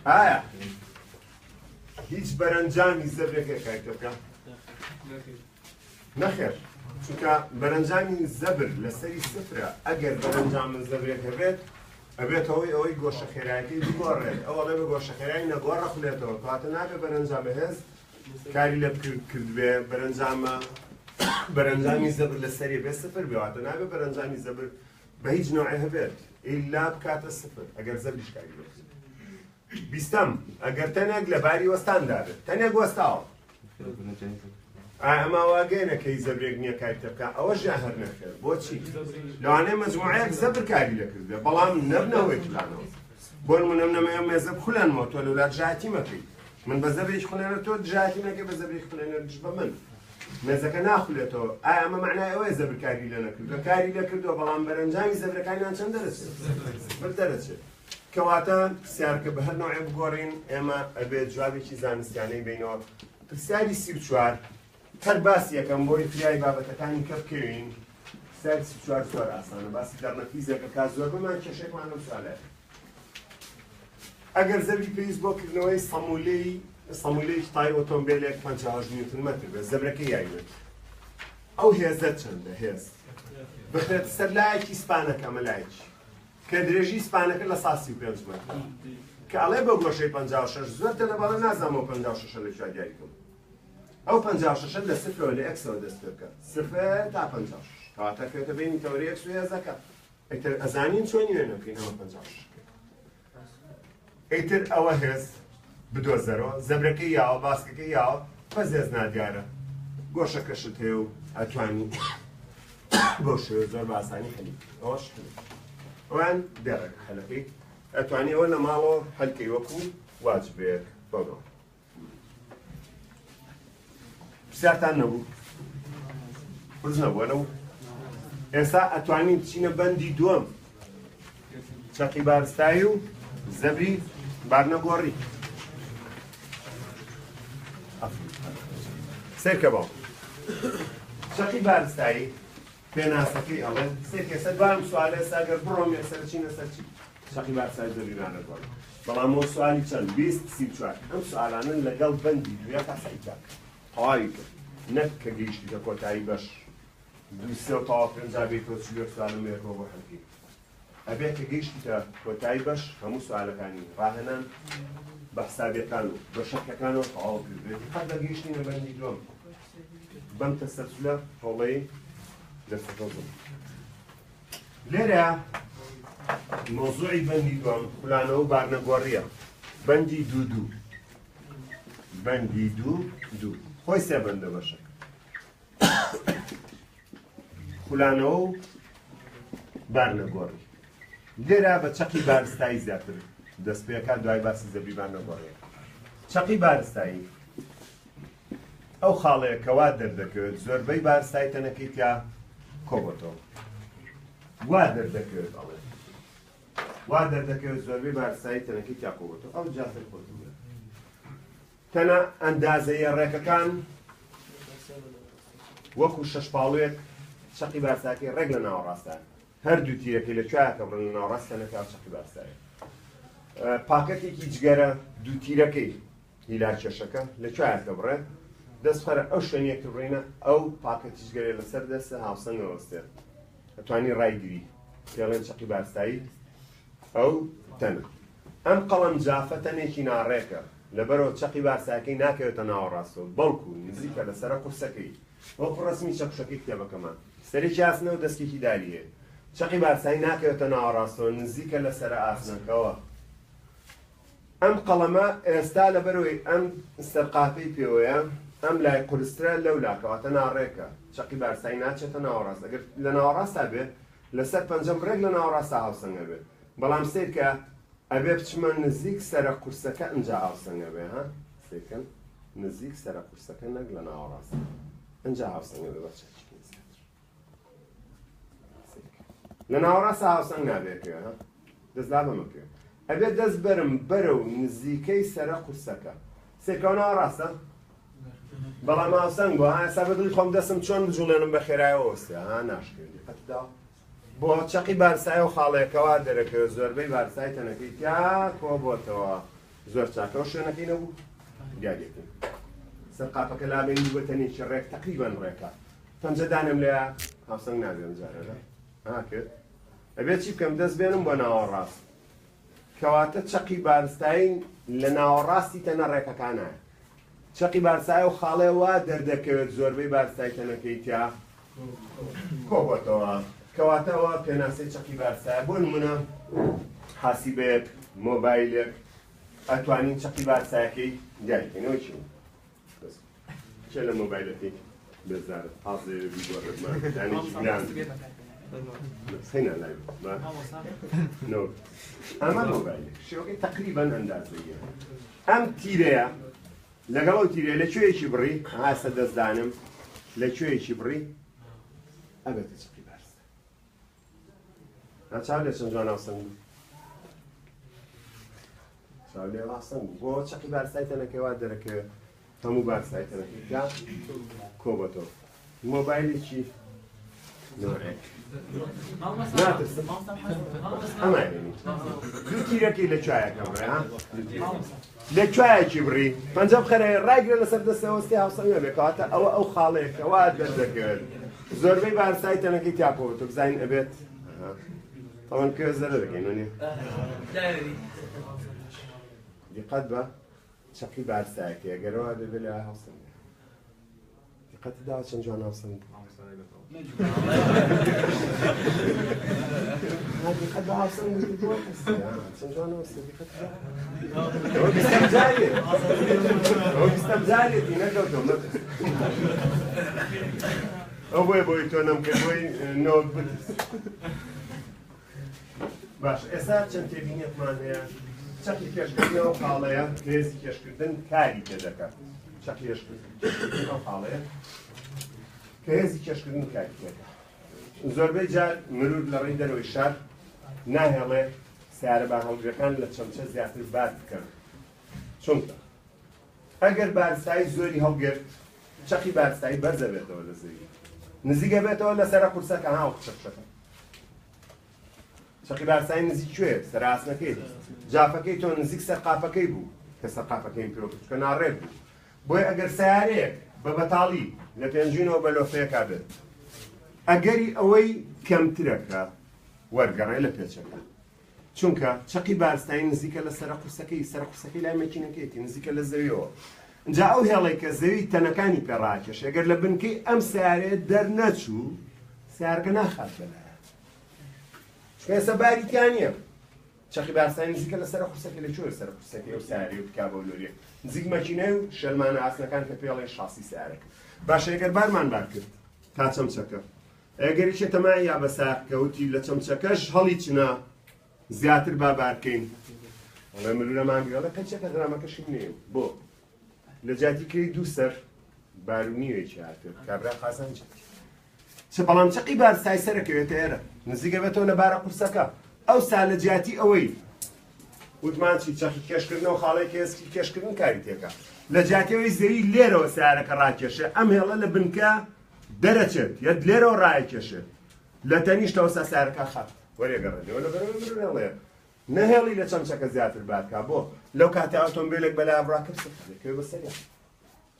ئایا هیچ بەرەنجامی زەبرێکە کایتەکە نەخێر چونکە بەرەنجامی زەبر لەسەری سفرە ئەگەر بەرەنجامن زەبرێکە بێت ئەبێت ئەوەی گۆشە خێرایەکەی بگۆڕێت ئەوەڵێ بە گۆشە خێرایی نەگۆڕە خولێتەوە کاتە نابێ بەرەنجامە هێز کاری لە کردبێ بەرەنجامی زەبر لەسەری بێ سفر بێواتە نابێ بەرەنجامی زەبر بە هیچ نوعی هەبێت ئیلا بکاتە سفر ئەگەر زەبریش کاری بێت بیستەم ئەگەر تەنێک لە باری وەستاندا بێت تەنێک وەستاوە ئەمە واگەینەکەی زەبرێک نییە کاریتە بکە ئەوە ژیان هەر نەخێر بۆچی لەوانەیە مەجموعەیەک زەبر کاری لەکردێ بەڵام نەبنەوەی تولانەوە بۆ نمونە منەمەیە مێزە بخولێنەوە تۆ لەولات ژاتی مەکەی من بە زەبرێک خوێنە تۆ دژاتی نەکەی بە زەبرێک خوێنە دژ بە من مێزەکە ناخولێتەوە ئایا ئەمە معنای ئەوەیە زەبر کاری لە نەکردووە کاری لەکردووە بەڵام بەرەنجامی زەبرەکانیان چەند دەرەچێت بەر دەرەچێت کەواتە پرسیارکە بە هەر نوعێ بگۆڕین ئێمە ئەبێت جوابێکی زانستیانەی بینەوە پرسیاری 34 هەر باسی یەکەم بۆی فریای بابەتەکانی کە بکەوین پرسیاری 34 زۆر ئاسانە باسی دەرنەفیزێکە کا زۆر بمان کێشێکمان لەم سوالە ئەگەر زەبری پێویست بۆ کردنەوەی سەمولەی تای ئۆتۆمبیلێک 50 نیوتن مەتر بێت زەبرەکەی یاوێت ئەو هێزە چەندە هێز بخرێت سەر لایەکی سپانەکە مەلایەکی کە درێژی سپانەکە لە 135 مەتر کە ئەڵێ بە گۆشەی 56 زۆر دەنەباڵە نازانەوە 56 لەکوێ دیاریکەم ئەو 56 لە سفرەوە لە ئەکسەوە دەست پێ بکە سفر تا 56 کەواتە کەوتە بینی تەوەری ئەکس و هێزەکە ئیتر ئەزانین چۆنی وێنە بکەین ئەمە 56 ئیتر ئەوە هێز بدۆزەرەوە زەبرەکەی یاوە باسکەکەی یاوە بەس هێز نادیارە گۆشەکەشت هەیە و ئەتوانی بۆ شێوە زۆر باسانی هەلی ئەوەش ئەوان دێڕێک هەلەکەی ئەتوانی ئەوە لە ماڵەوە هەلکەی وەکو واجبەیەک بەڕۆ پرسیارتان نەبوو پرس نەبووە لەو ئێستا ئەتوانین بچینە بەندی دووەم چەقی بارستایی و زەبری بارنەگۆڕی سێرکە باو چەقی بارستایی پێناسەکەی ئەڵێ سێ کێسە دوام سوالە ئێستا بڕۆم یەکسەر چینە سەر چی چەقی بارستایی زەبری بارنەگۆڕی بەڵام ئەو سوالی چەند 20 ئەم سوالانن لەگەڵ بەندی دوێ قاسەیکە تەواوی کرد نەک کە گەیشتیکە کۆتایی بەش 250 بێتەوە چلۆ سوالم یەکەوە بۆ هەڵکی ئەبێ کە گەیشتیکە کۆتایی بەش هەموو سوالەکانی ڕاهێنان بە حسابیەکان و بە شەکەکانەوە تەواو کردێت قەت لە گەیشتینە بەندی دووەم بەم تەسەلسولە هەوڵەی دەستەکەوتم لێرە مۆزوعی بەندی دووەم خولانەوە و بارنەگۆڕیە بەندی دوو بەندی دوو خۆی سێ بەندە بەشە خولانەوە و بارنەگۆڕی لێرە بە چەقی بارستایی زیاتر دەست پێەکە دوای باسی زەبری بارنەگۆڕیە چەقی بارستایی ئەو خاڵەیە کەوا دەردەکەوێت زۆربەی بارستایی تەنەکەی تیا کۆبەتەوە وا دەردەکەوێت ئەڵێ وا دەردەکەوێت زۆربەی بارستایی تەنەکەی تیا کۆبەتەوە ئەو جاتر خۆتم تەنە ئەندازەیە ڕێکەکان وەکو شەش پاڵوێک چەقی بارستاکەی ڕێک لە ناوەڕاستە هەردوو تیرەکەی لە کوێیەکە بڕن لە ناوەڕاست تەنەکە چەقی بارستایە پاکەتێکی جگەرە دوو تیرەکەی هیلا کێشەکە لە کوێیەکە بڕێ دەست خەرە ئەو شوێنیەکە بڕینە ئەو پاکەتی جگەرە لەسەر دەستە هاوسەنگ وەستێت ئەتوانی ڕایگیری پێڵێن چەقی بارستایی ئەو تەنە ئەم قەڵەم جافە تەنێکی ناڕێکە لەبەرەوە چەقی بارستایەکەی ناکەوێتە ناوەڕاستەوە بەڵکو نزیکە لەسەرە قورسەکەی وەکو ڕسمی چەقشەکەی کتێبەکەمان سەرێکی ئاسنەوە دەستێکی داریە چەقی بارستایی ناکەوێتە ناوەڕاستەوە نزیکە لەسەرە ئاسنەکەوە ئەم قەڵەمە ئێستا لەبەرەوەی ئەم سەرقاپەی پێوەیە ئەم لای قورسترە لەو لاکەواتە ناڕێکە چەقی بارستایی ناچێتە ناوەڕاست ئەگەر لە ناوەڕاستا بێت لەسەر پەنجەم ڕێک لە ناوەڕاستە هاوسەنگە بێت بەڵام سیرکە ئەبێ بچمە نزیک سەرە قورسەکە ئەنجا هاوسەنگە بێ ها سیرکەن نزیک سەرە قورسەکە نەک لە ناوەڕاستە ئەنجا هاوسەنگە بێ بە چەکی لە ناوەڕاستە هاوسەنگ نابێتەوە ها دەست لا بەمەکەوێت ئەبێ دەست بەرم بەرە و نزیکەی سەرە قورسەکە سێکەوە ناوەڕاستە بەڵام هاوسەنگ بۆ ها ئێستا بەدڵی خۆم دەستم چۆن بجوڵێنم بە خێرایەوە وەستێ ها ناشکردی قەتدا بۆ چەقی بارستایی و خاڵەیەکەوا دەرەکەوێت زۆربەی بارستایی تەنەکەی تیا کۆ بۆتەوە زۆر چاکە و شوێنەکەی نەبوو دیاریەکەی سەرقاپەکە لابێنی بۆ تەنێکی ڕێک تەقریبەن ڕێکە پەنجە دانم لێە هاوسەنگ نابێم جارەدا کرد ئەبێت چی بکەم دەست بێنم بۆ ناوەڕاست کەواتە چەقی بارستایی لە ناوەڕاستی تەنە ڕێکەکانایە چەقی بارستایی و خاڵێ وا دەردەکەوێت زۆربەی بارستایی تەنەکەی تیا کۆبەتەوە کەواتەوە پێناسەی چەقی بارستایە بۆ نمونە حاسیبەیەک مۆبایلێک ئەتوانین چەقی بارستایەکەی دیاریکەینەوە چی چێ لە مۆبایلەکەی بێزارت حاضر بیگۆڕێتمان دانێکی گران خەینە لای نۆت ئەمە مۆبایلێک شێوەکەی تەقریبەن ئەندازەیە ئەم تیرەیە لەگەڵ ئەو تیرەیە لەکوێیەکی بڕی هاسە دەستدانم لەکوێیەکی بڕی ئەبێتە چەقی بارستە چاو لێ چەند جوان هاوسەنگ چاو لێ هاوسەنگ بۆ چەقی بارستای تەنەکەی وا دەرەکەوێت هەموو بارستای تەنەکەیدا کۆبەتەوە مۆبایلێکی نۆرێک ناترسم ئەمانێنی دوو تیرەکەی لە کوێیەکە بڕێ ها لە کوێیەکی بڕی پەنجە بخەرێ ڕایگرە لەسەر دەستەوەستی هاوسەنگە بێ کەواتە ئەوە ئەو خاڵەیەکە وا دەردەکەوێت زۆربەی بارسای تەنەکەی تاپەوە بزانین ئەبێت ئەوەن کە زەرە دەکەین وەنیە دیقەت بە چەقی بارسایەکە ئەگەرەوە دەبێت لە هەوسن دیقەتی دا چەند جوان هەوسن دیقەت بە هەوسن چەند جوان هەوسن دیقەت ئەوە بیستەم جارێت ئەوە بیستەم جارێتی نەکەوتەوە مەکەس ئەو بۆیە بۆی تۆ نەمکردوی نەوەک بتیس باش ئێستا چەند تێبینێتمان هەیە چەقی کێشکردنەوە خاڵەیە هێزی کێشکردن کاری پێ دەکات چەقی کێشکردنەوە خاڵەیە کە هێزی کێشکردن کاری پێدە زۆربەی جار مرور لە ڕێی دەرەوەی شار ناهێڵێ سیارە بە هەڵگرەکان لە چەمچە زیاتر بار بکەن چونکە ئەگەر بارسایی زۆری هەڵگرت چەقی بارسایی بەرزە بێتەوە لە زەوی نزیکە بێتەوە لەسەر قورسەکە هاو قچەکە چەقی بارسایی نزیک کوێ سەراسنەکەی جافەکەی تۆ نزیک سەرقاپەکەی بوو کە سەرقاپەکەی پێوەکە ناڕێ بوو بۆیە ئەگەر سیارەیەک بە بەتاڵی لە پێنجینەوە بە لۆفەیەکا بێت ئەگەری ئەوەی کەمترەکە وەرگەڕێ لە پێچەکە چونکە چەقی بارستایی نزیکە لە سەر قورسەکەی لای مەکینەکەیەتی نزیکە لە زەویەوە اینجا ئەو هێڵەی کە زەوی تەنەکانی پێڕاکێش ئەگەر لە بنکەی ئەم سیارەیە دەرنەچوو سیارەکە ناخات بەلایە ئێستا باریتیان نییە چەقی بارستایی نزیکە لە سەر قورسەکەی لەکوێ سەر قورسەکەی ئەو سیارەی و تکا بە لۆریە نزیک مەکینەی و شەلمانە ئاسنەکان کە پێڵێن شاسی سیارەکە باشە ئەگەر بارمان بار کرد تا چەمچەکە ئەگەری چێتەمای یا بە ساکەوتی لە چەمچەکەش هەڵی چنە زیاتر با بارکەین ئەڵێ ملوولەمان گرێڵە قەچەکە درامەکەشی نێ بۆ لە جاتیکەی دوو سەر بارونیوێکی هاتێت کابرا خازان جێتی چ بەڵام چەقی بارستای سەرەکەوێتە ئێرە نزیکە بێتەوە لە بارە قورسەکە ئەو سا لە جیاتی ئەوەی وتمانچی چەقی کێشکردنەوە خاڵەیەکی هێزکی کێشکردن کاری تێکە لە جاتیەوەی زەوی لێرەوە سیارەکە ڕاکێشێ ئەم هێڵە لە بنکە دەرەچێت یەک لێرەوە ڕایکێشێت لە تەنیشتەوە سا سیارەکە خات وەرێگەڕێنەوە لە بەرەوەڵێ نەهێڵی لە چەمچەکە زیاتر بارکە بۆ لەو کاتە ئۆتۆمبیلێک بەلای ڕاکە سەکەوێ بەسەریە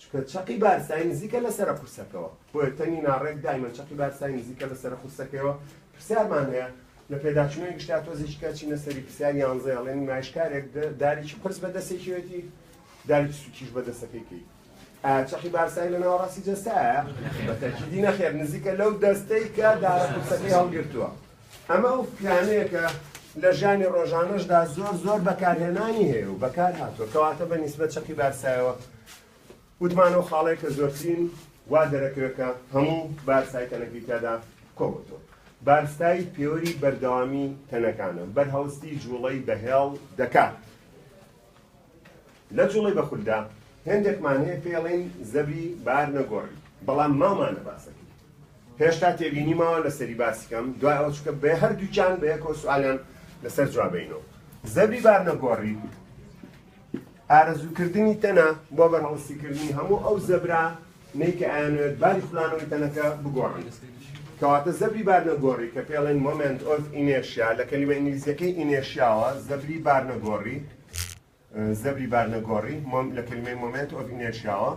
چکە چەقی بارستایی نزیکە لەسەر قورسەکەوە بۆیە تەنی ناڕێک دایمەن چەقی بارستایی نزیکە لەسەر قورسەکەوە پرسیارمان هەیە لە پێداچوونەوەی گشتا تۆزێکیکە چینە سەری پرسیار یانزە ئەڵێن مایشکارێک داریکی قرس بەدەستێکیوێتی داریکی سوکیش بەدەستەکەیکەی چەقی بارستایی لە ناوەڕاستی جەستایە بەتەکیدی نەخێر نزیکە لەو دەستەی کە دارە قورسەکەی هەڵگرتووە ئەمە ئەو پلانەیە کە لە ژیانی ڕۆژانەشدا زۆر بەکارهێنانی هەیە و بەکار هاتووە کەواتە بە نیسبەت چەقی بارستایەوە وتمانەوە خاڵێک کە زۆرترین وا دەرەکەوێکە هەموو بارستای تەنەکەی تێدا کۆبووەوە بارستای پێوەری بەردەوامی تەنەکانە بەرهەوستی جوڵەی بەهێڵ دەکات لە جوڵەی بەخولدا هێندێکمان هەیە پێڵێن زەبری بار نەگۆڕی بەڵام ماوانە باسەکەی هێشتا تێبینی ماوە لەسەری باسیکەم دوای ئەو چکە بێ هەردووچان بە یەکەوە سوالیان لەسەر جوابینەوە زەبری بار نەگۆڕی ئارەزووکردنی تەنە بۆ بەرهەڵستیکردنی هەموو ئەو زەبرا نەیکە ئایانوێت باری فلانەوەی تەنەکە بگۆڕن کەواتە زەبری بار نەگۆڕی کە پێڵێن مۆمنت ئۆف ئینێرشیا لە کەلیمە ئینگلیزیەکەی ئینێرشیاوە زەبری بار نەگۆڕی زەبری بار نەگۆڕی لە کەلیمەی مۆمنت ئۆف ئینێرشیاوە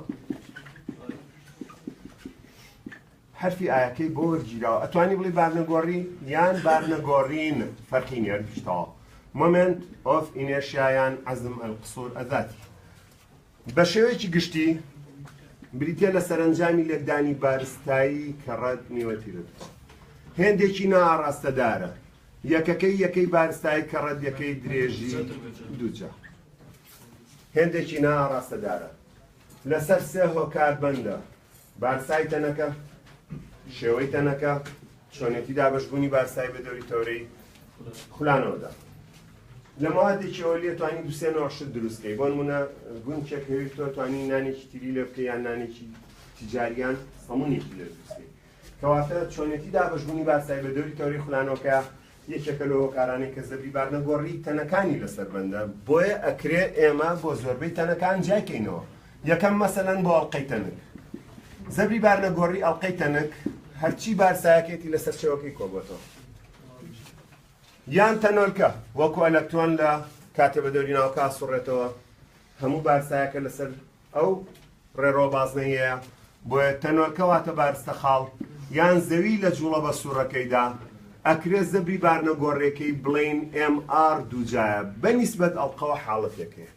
حرفی ئایەکەی بۆ وەرگیراوە ئەتوانی بڵی بار نەگۆڕی یان بار نەگۆڕین فەرقی نییە هەردووشتەوە moment of inertia یان عزم القصور ئەذاتی بە شێوەیەکی گشتی بریتە لە سەرنجامی لێکدانی بارستایی کە ڕەت نیوەتیرە هێندێکی ناڕاستەدارە یەکەکەی بارستایی کە ڕەت یەکەی درێژی دووجا هێندێکی ناڕاستەدارە لەسەر سێ هۆکار بەندە بارستای تەنەکە شێوەی تەنەکە چۆنێتی دابەشبوونی بارستایی بە دەوری تەورەی خولانەوەدا لە ماوەیەکی ئەوە لێ توانی دووسێنەوە شت دروستکەی بۆ نمونە گونجێک هەوێت تۆ توانی نانێکی تری لێ بکەی یان نانێکی تیجاریان سەمونێکی لێ دروستکەی کەواتە چۆنێتی دابەشبوونی بارستایی بە دەوری تەوری خولانەوەکە یەکێکە لە هۆکارانەی کە زەبری بار نەگۆڕی تەنەکانی لەسەر بەندە بۆیە ئەکرێ ئێمە بۆ زۆربەی تەنەکان جایکەینەوە یەکەم مەسەلەن بۆ ئەڵقەی تەنک زەبری بار نەگۆڕی ئەڵقەی تەنک هەرچی بارسایەکێتی لەسەر شێوەکەی کۆبۆتەوە یان تەنۆلکە وەکو ئەلەکترۆن لە کاتێ بە دەوری ناوکە سوڕێتەوە هەموو بارسایەکە لەسەر ئەو ڕێڕۆ بازنەیەیە بۆیە تەنۆلکە واتە بارستە خاڵ یان زەوی لە جوڵە بە سوورەکەیدا ئەکرێ زەبری بارنە گۆڕێکەی بڵین MR دووجایە بەنیسبەت ئەڵقەوە حاڵەتێکەیە.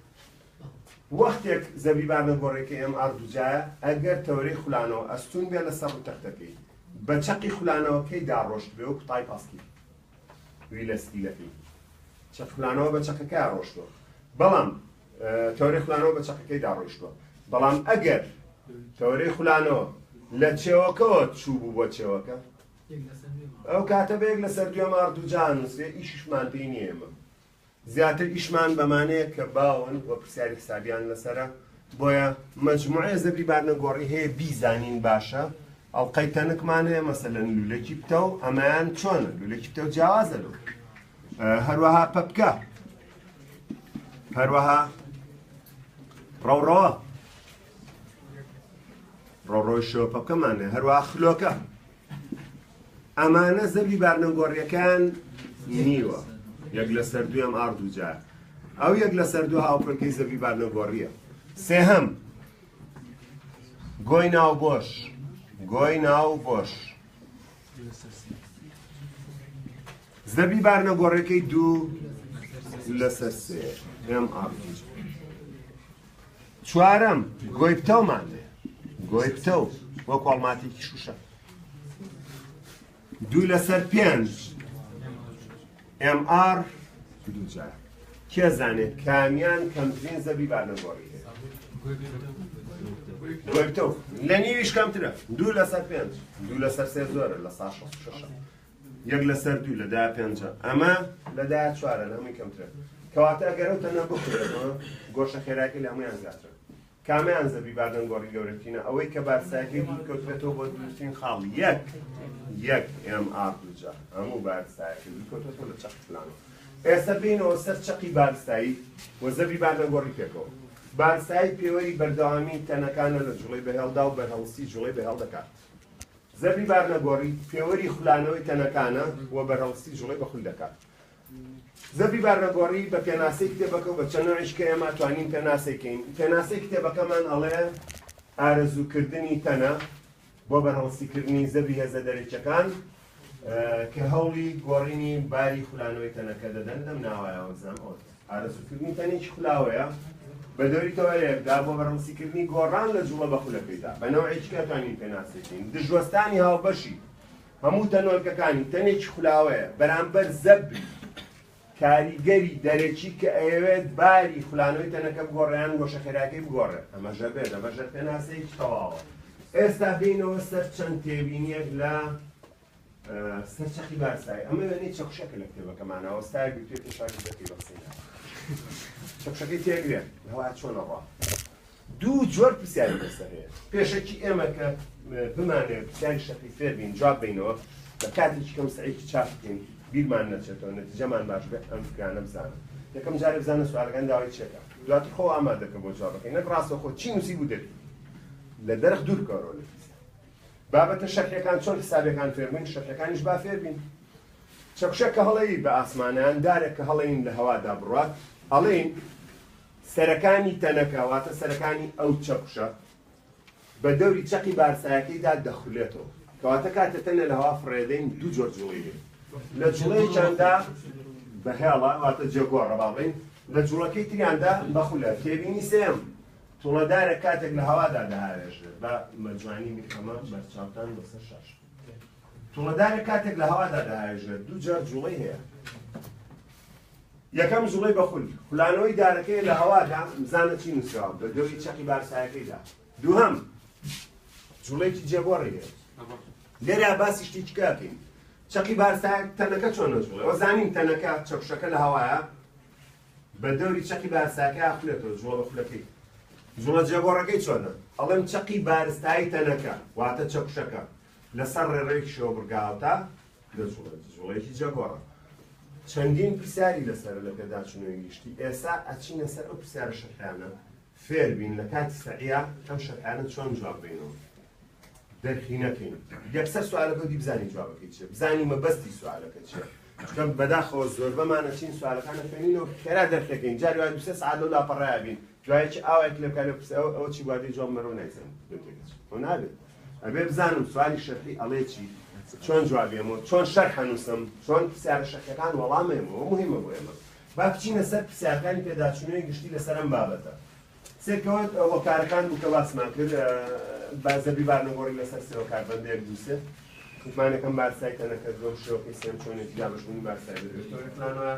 وەختێک زەبری بارنە گۆڕێکەی MR دووجایە ئەگەر تەورەی خولانەوە ئەستون بێ لەسەر ڕوتەختەکەی بە چەقی خولانەوەکەی داڕۆشت بێ و قوتای پاسکی وی لە ستیلەکەی چەق خولانەوە بە چەقەکەی ڕۆشتوە بەڵام تەورەی خولانەوە بە چەقەکەی داڕۆشتوە بەڵام ئەگەر تەورەی خولانەوە لە چێوەکەەوە چوو بوو بۆ چێوەکە ئەو کاتە بەیەک لەسەر دوێ مار دووجان نووسێ ئیشمان پێی نییە ئێمە زیاتر ئیشمان بەمانەیە کە باون وە پرسیاری حسابیان لەسەرە بۆیە مەجموعەیە زەبری بارنە گۆڕی هەیە بیزانین باشە ئەڵقەی تەنکمان هەیە مەسەلەن لولەکی پتە و ئەمایان چۆنە لولەکی پتە و جیاوازە لەو هەروەها پەپکە هەروەها ڕەوڕەوە ڕۆڕۆی شەوە پەپکەمانێ هەروەها خلۆکە ئەمانە زەبری بارنە گۆڕیەکان نیوە یەک لەسەر دوێم ئار دووجار ئەو یەک لەسەر دوو هاوپڕکەی زەبری بارنە گۆڕیە سێهەم گۆی ناو بۆش گۆی ناو بۆش زەبری بارنە گۆڕیەکەی دوو لەسەر سێ MR چوارەم گۆی پتەومانێ گۆی پتە و وەکو هەڵماتێکی شوشە دوو لەسەر پێنج MR دووجار کێزانێت کامیان کەمترین زەبری بارنە گۆڕی هەیە گۆی پتە و لە نیویش کەمترە دوو لەسەر پێنج دوو لەسەر سێ زۆرە لە 166 یەک لەسەر دوو لەدای پێنجە ئەمە لەدای چوارە لە هەمووی کەمترە کەواتە ئەگەر ئەو تەنە بخورێتەوە گۆشە خێراکی لە هەمویان زیاترە کامیان زەبری بارنە گۆڕی گەورەترینە ئەوەی کە بارسایەکەی دوورکەوترێتەوە بۆ دوورترین خاڵ یەک MR دووجار هەموو بارسایەکەی دوورکەوترێتەوە لە چەق فلانەوە ئێستا بینەوە سەر چەقی بارسایی و زەبری بارنە گۆڕی پێکەوە بارسایی پێوەری بەردەوامی تەنەکانە لە جوڵەی بەهێڵدا و بەرهەڵسی جوڵەی بەهێڵ دەکات زەبری بارنە گۆڕی پێوەری خولانەوەی تەنەکانە و بەرهەڵسی جوڵەی بەخول دەکات زەبری بارنە گۆڕی بە پێناسەی کتێبەکە و بە چەند نوعیشکە ئێمە توانین پێناسەیکەین پێناسەی کتێبەکەمان ئەڵێ ئارەزووکردنی تەنە بۆ بەرهەڵسیکردنی زەبری هێزە دەرێچەکان کە هەوڵی گۆڕینی باری خولانەوەی تەنەکە دەدەن لەم ناوایەوە زەم ئەوە ئارەزووکردنی تەنێکی خولاوەیە بە دەوری تەوەیەکدا بۆ بەرهەڵسیکردنی گۆڕان لە جوڵە بە خولەکەیدا بە نەوعێکیکە توانین پێناسەیکەین دژوەستانی هاوبەشی هەموو تەنۆلکەکانی تەنێکی خولاوەیە بەرامبەر زەبری کاریگەری دەرێکی کە ئەوێت باری خولانەوەی تەنەکە بگۆڕیان گۆشە خێراکەی بگۆڕێ ئەمەژە بێت ئەمەژە پێناسەیەکی تەواوە ئێستا بینەوە سەر چەند تێبینیەک لە سەر چەقی بارسایی ئەمە وێنەی چەقشەکە لە کتێبەکەمانەوە ئێستا گوتوێت پێشاکی دەکەی بەقسەیدا چەقشەکەی تێگرێت هەوا چۆنە ڕوا دوو جۆر پرسیاری لەسەر هەیە پێشەکی ئێمە کە بمانێت پرسیاری شەقی فێر بین جواب بینەوە بە کاتێکی کەم سعیکی چاپ بکەین بیرمان نەچێتەوە نەتیجەمان باش بێت ئەم فکرانە بزانن یەکەم جارێ بزانە سوالەکان داوای چێکە دواتر خۆ ئامادەکە بۆ جوابەکەی نەک ڕاستە خۆ چی نووسی بوو دەبی لە دەرەخ دوور کەڕۆ لە بابەتە شەرحەکان چۆن حسابەکان فێربووین شەرحەکانیش با فێربین چەقشە کە هەڵەیی بە ئاسمانیان دارێک کە هەڵەین لە هەوادا بڕات هەڵەین سەرەکانی تەنەکە واتە سەرەکانی ئەو چەقشە بە دەوری چەقی بارسایەکەیدا دەخولێتەوە کەواتە کاتە تەنە لە هەوا فڕێدەین دوو جۆر جوڵی هەیە لە جوڵەی چەنددا بەهێڵە واتە جێگۆڕە باڵێن لە جوڵەکەی تریاندا بەخولە تێبینی سێم توڵەدارە کاتێک لە هەوادا دەهاوێژێت بە مەجوانی میخەمە بەرچاوتان بەسەر شاش توڵەدارە کاتێک لە هەوادا دەهاوێژێت دوو جار جوڵەی هەیە یەکەم جوڵەی بەخول خولانەوەی دارەکەی لە هەوادا بزانە چی نووسراوە بە دەوری چەقی بارسایەکەیدا دووهەم جوڵەیەکی جێگۆڕی هەیە لێرە باسی شتێکی کاکەین چەقی بارسایەک تەنەکە چۆنە جوڵێ ئەوە زانین تەنەکە چەقشەکە لە هەوایە بە دەوری چەقی بارسایەکە ئاخولێتەوە جوڵە بەخولەکەی جوڵە جێگۆڕەکەی چۆنە ئەڵێم چەقی بارستایی تەنەکە واتە چەقشەکە لەسەر ڕێڕەیەکی شەوە بڕگاوتە لە جوڵەیەکی جێگۆڕە چەندین پرسیاری لەسەر لە پێداچوونەوەی گشتی ئێستا ئەچینە سەر ئەو پرسیارە شەرحیانە فێر بین لە کاتی سەعیا ئەم شەرحیانە چۆن جواب بینەوە دەرخی نەکەین یەکسەر سوالەکە دی بزانی جوابەکەی چیە بزانی مەبەستی سوالەکە چیە چونکە بەداخەوە زۆر بەمانە چین سوالەکانە خوێنینەوە خێرا دەرکەکەین جاری وای 2 سەعات لەو لاپەڕایە بین دوایەکی ئاوێک لێ بکات لە پرسیارە ئەوە چی وادەی جواب مەرۆ نایزانم ئەو نابێت ئەبێ بزانم سوالی شەرقی ئەڵێ چی چۆن جوابێمەوە چۆن شەرح هەنووسم چۆن پرسیارە شەکەکان وەڵامێمەوە مهمە بۆ ئێمە با بچینە سەر پرسیارەکانی پێداچوونەوەی گشتی لەسەر ئەم بابەتە سێکەوە هۆکارەکان بوو کە باسمان کرد بازەبی بارنەگۆڕی لەسەر سێ هۆکاربەندەیەک دووسێ وتمانەکەم بارسای تەنەکە زۆر شێوەکەی سێم چۆنێکی دابەشبوونی بارسای بەدرێتۆرەکانەوە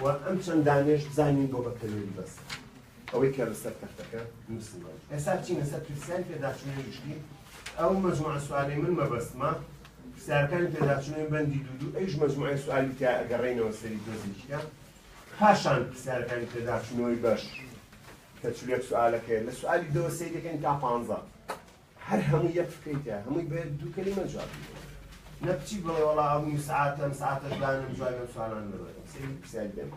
و ئەم چەند دانێش بزانین بۆ بەکەلێری بەس ئەوەی کە لەسەر تەختەکە نووسین ئێستا بچینە سەر پرسیاری پێداچوونەوەی گشتی ئەو مەجموعە سوالی من مەبەستمە پرسیارەکانی پێداچوونەوەی بەندی دوو ئەیش مەجموعەی سوالی تیا ئەگەڕێینەوە سەری دۆزیشکە پاشان پرسیارەکانی پێداچوونەوەی بەش کە چولێک سوالەکەی لە سوالی دۆ سەی دەکەین تا 15 هەر هەمووی یەک فکەیتە هەمووی بێت دوو کەلیمە جواب نە بچی بڵێ وەڵا هەمووی سعاتەم سعاتەش دانم جوابم سوالان بڵێم سەری پرسیاری دێم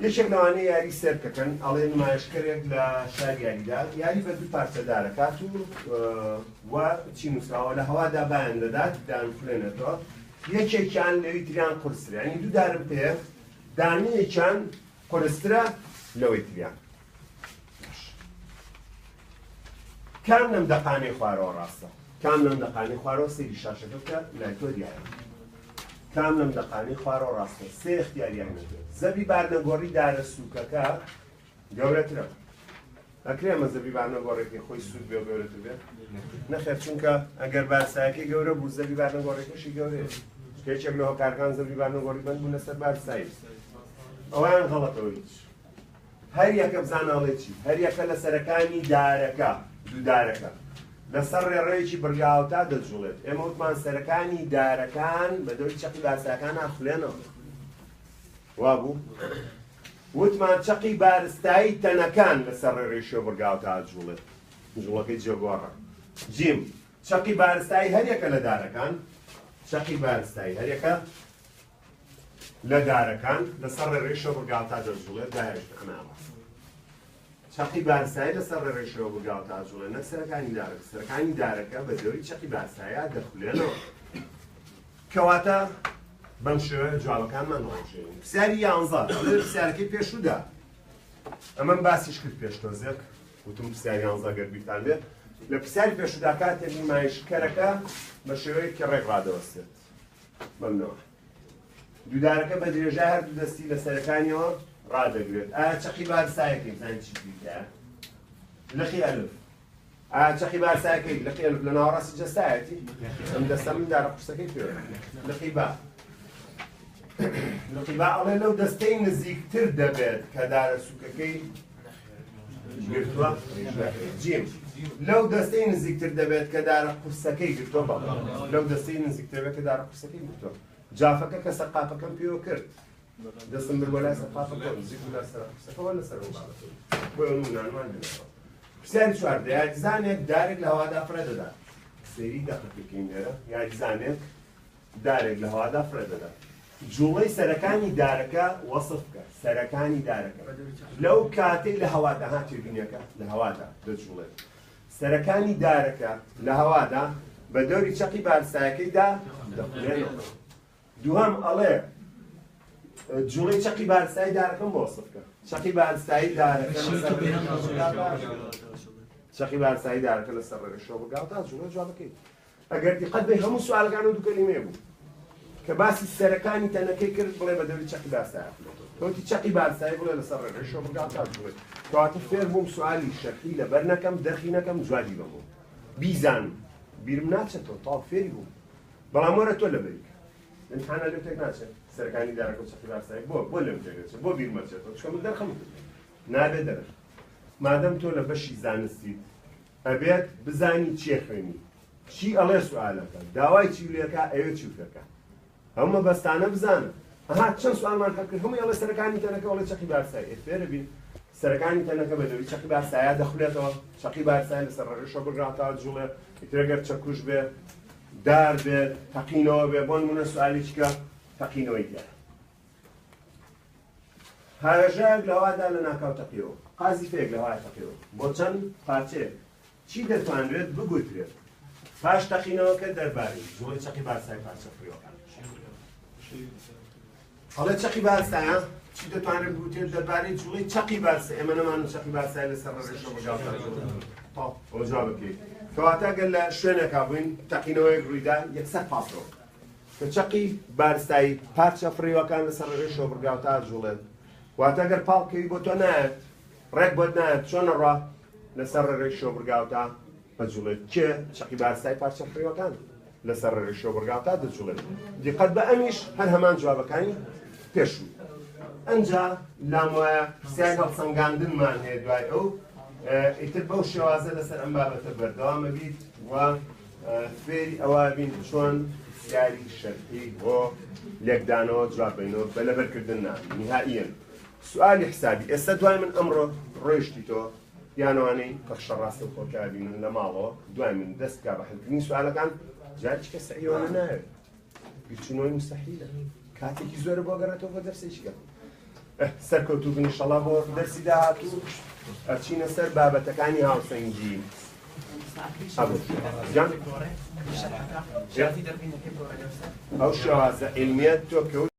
یەکێک لەوانەیە یاری سەرکەکەن ئەڵێ نمایشکەرێک لە شاری یاریدا یاری بە دوو پارچەدار دەکات و چی نووسراوە لە هەوادا بایان دەدات دانفلێنێتەوە یەکێکیان لەوی تریان قورسرە یعنی دوو دارم پێ دانەیەکیان قورسترە لەوەی تریان کام لەم دەقانەی خوارەوە ڕاستە کام لەم دەقانەی خوارەوە سەیری شاشەکە بکە لای تۆ دیارە کام لەم دەقانەی خوارەوە ڕاستە سێ اختیاریان دەبێت زەبی بارنەگۆڕی دارە سووکەکە گەورەترە ئەکرێ ئەمە زەبی بارنەگۆڕێکی خۆی سوود بێ گەورەتر بێت نەخێر چونکە ئەگەر بارسایەکەی گەورە بوو زەبی بارنەگۆڕێکیشی گەورەیە هیچێک لە هۆکارەکان زەبی بارنەگۆڕی بەند بوون لەسەر بارسایی ئەویان غەڵەتەوە هیچ هەر یەکە بزاناڵێ چی هەر یەکە لە سەرەکانی دارەکە دوو دارەکە لەسەر ڕێڕێیەکی بڕیاوتا دەجوڵێت ئێمە وتمان سەرەکانی دارەکان بە دەوری چەقی بارسایەکان ئاخولێنەوە وا بوو وتمان چەقی بارستایی تەنەکان لەسەر ڕێڕێی بڕگاوتا جوڵێت جوڵەکەی جێگۆڕە جیم چەقی بارستایی هەر یەکە لە دارەکان چەقی بارستایی هەر یەکە لە دارەکان لەسەر ڕێڕێی بڕگاوتا دەجوڵێت داهێشتەکەناوە چەقی بارسایی لەسەر ڕێڕێشەوە بگاوتا جوڵێ نەک سەرەکانی دارەکە سەرەکانی دارەکە بە دەوری چەقی بارسایە دەخولێنەوە کەواتە بەم شێوەیە جوابەکانمان ڕۆژێنین پرسیاری 11 پرسیارەکەی پێشوودا ئەمەم باسیش کرد پێشتۆزێک وتم پرسیاری 11 گەر بیرتان بێت لە پرسیاری پێشوودا کاتێک نمایشکەرەکە بە شێوەیەکی ڕێک ڕادەوەستێت بەمنەوە دوودارەکە بە درێژای هەردوو دەستی لە سەرەکانیەوە ڕادەگرێت ئایا چەقی بارسایەکەی بزانین چی دیکە لەخی ئەلف ئایا چەقی بارسایەکەی لەخی ئەلف لە ناوەڕاستی جەستایەتی ئەم دەستە من دارە قورسەکەی پێوە لەخی با لەخی با ئەڵێ لەو دەستەی نزیکتر دەبێت کە دارە سووکەکەی گرتووە جیم لەو دەستەی نزیکتر دەبێت کە دارە قورسەکەی گرتووە بەڵ لەو دەستەی نزیکتر دەبێت کە دارە قورسەکەی گرتووە جافەکە کە سەقافەکەم پێوە کرد دەستم بەلای سەقافەکە نزیک بوو لەسەر قورسەکەەوە لەسەر بۆ ئەو نمونانمان هێناوە پرسیاری چواردە یاریزانێک دارێک لە هەوادا فرە دەدات سەیری دەقەکەکەین لێرە یاریزانێک دارێک لە هەوادا فرە دەدات جوڵەی سەرەکانی دارەکە وەسف بکە سەرەکانی دارەکە لەو کاتەی لە هەوادا هاتێبینەکە لە هەوادا دەجوڵێت سەرەکانی دارەکە لە هەوادا بە دەوری چەقی بارسایەکەیدا دەخولێنەوە دووهەم ئەڵێ جوڵەی چەقی بارسایی دارەکەم بۆ وەسف بکە چەقی بارسایی دارەکە چەقی بارسایی دارەکە لەسەر ڕێڕێشەوە بگاوتا جوڵە جوابەکەی ئەگەر دیقەت بێ هەموو سوالەکان و دوو کەلیمێ بوو کە باسی سەرەکانی تەنەکەی کرد بڵێ بە دەوری چەقی بارسایی کەوتی چەقی بارسایی بڵێ لەسەر ڕێڕێشەوە بگاوتا جوڵێ کەواتە فێر بووم سوالی شەرحی لەبەر نەکەم دەرخی نەکەم جوابی بەمەوە بیزانم بیرم ناچێتەوە تاڵ فێری بووم بەڵام وەرە تۆ لەبەری امتحانە لێو تێک ناچێت سەرەکانی دارەکە و چەقی بارسایی بۆ لێم تێگەچێت بۆ بیر مەچێتەوە چکە من دەرخەم نابێت دەرخ مادەم تۆ لە بەشی زانستیت ئەبێت بزانی چێ خوێنی چی ئەڵێ سوالەکە داوای چی لێکە ئەوێ چی وکەکە هەموو بەستانە بزانە ئەها چەند سوالمان هەکرد هەمووی ئەڵێ سەرەکانی تەنەکە ئەڵێ چەقی بارسایی فێرە بین سەرەکانی تەنەکە بە دەوری چەقی بارسایە دەخولێتەوە چەقی بارسایی لەسەر ڕێڕێشەوە بگاتە جوڵێ ئیترەگەر چەکوش بێ دار بێت تەقینەوە بێ بۆ نمونە سوالی چکە تەقینەوەی دیارە هاوێژەیەک لە هەوادا لە ناکاو تەقیەوە قازی فێک لە هەوای تەقیەوە بۆ چەند پارچەیەک چی دەتوانرێت بگوترێت پاش تەقینەوەکە دەربارەی جوڵەی چەقی بارسایی پارچە فڕیەکان هەڵێ چەقی بارسایە چی دەتوانرێت بگوترێت دەربارەی جوڵەی چەقی بارسایی ئێمە نەمانن چەقی بارسایی لەسەر ڕێڕێشەوە بگاوتا ئەو جوابەکەی کەواتە گەل لە شوێنێکا بووین تەقینەوەیەک ڕوویدا یەکسەر پاسۆ کە چەقی بارستایی پارچە فڕیوەکان لەسەر ڕێژ شۆبرگاو تا جوڵێن واتە گەر پاڵکەوی بۆ تۆ نایەت ڕێک بۆت نایەت چۆنە ڕوا لەسەر ڕێژ شۆبرگاو تا بەجوڵێت کێ چەقی بارستایی پارچە فڕیوەکان لەسەر ڕێژ شۆبرگاو تا دەجوڵێت دیقەت بە ئەمیش هەر هەمان جوابەکانی پێشوو ئەنجا لام وایە پرسیار هەڵسەنگاندنمان هەیە دوای ئەو ئیتر بەو شێوازە لەسەر ئەم بابەتە بەردەوامە بیت و فێری ئەوە بین چۆن پرسیاری شەرقی بۆ لێکدانەوە جوابینەوە بە لەبەرکردن نهائیەن سوالی حسابی ئێستا دوای من ئەمڕۆ ڕۆیشتی تۆ یانەوانەی پەخشە ڕاستە و خۆکاربینن لە ماڵەوە دوای من دەست بکا بە حلکردنی سوالەکان جارێکی کەس ئەیوانە ناوێت بیرچوونەوەی مستەحیلە کاتێکی زۆرە بۆ گەڕێتەوە بۆ دەرسێکی گەڕ سەرکەوتوو بن ئینشەڵا بۆ دەرسی داهاتوو ئەچینە سەر بابەتەکانی هاوسەنگی ئەو شێوازە عیلمیە تۆ کەوت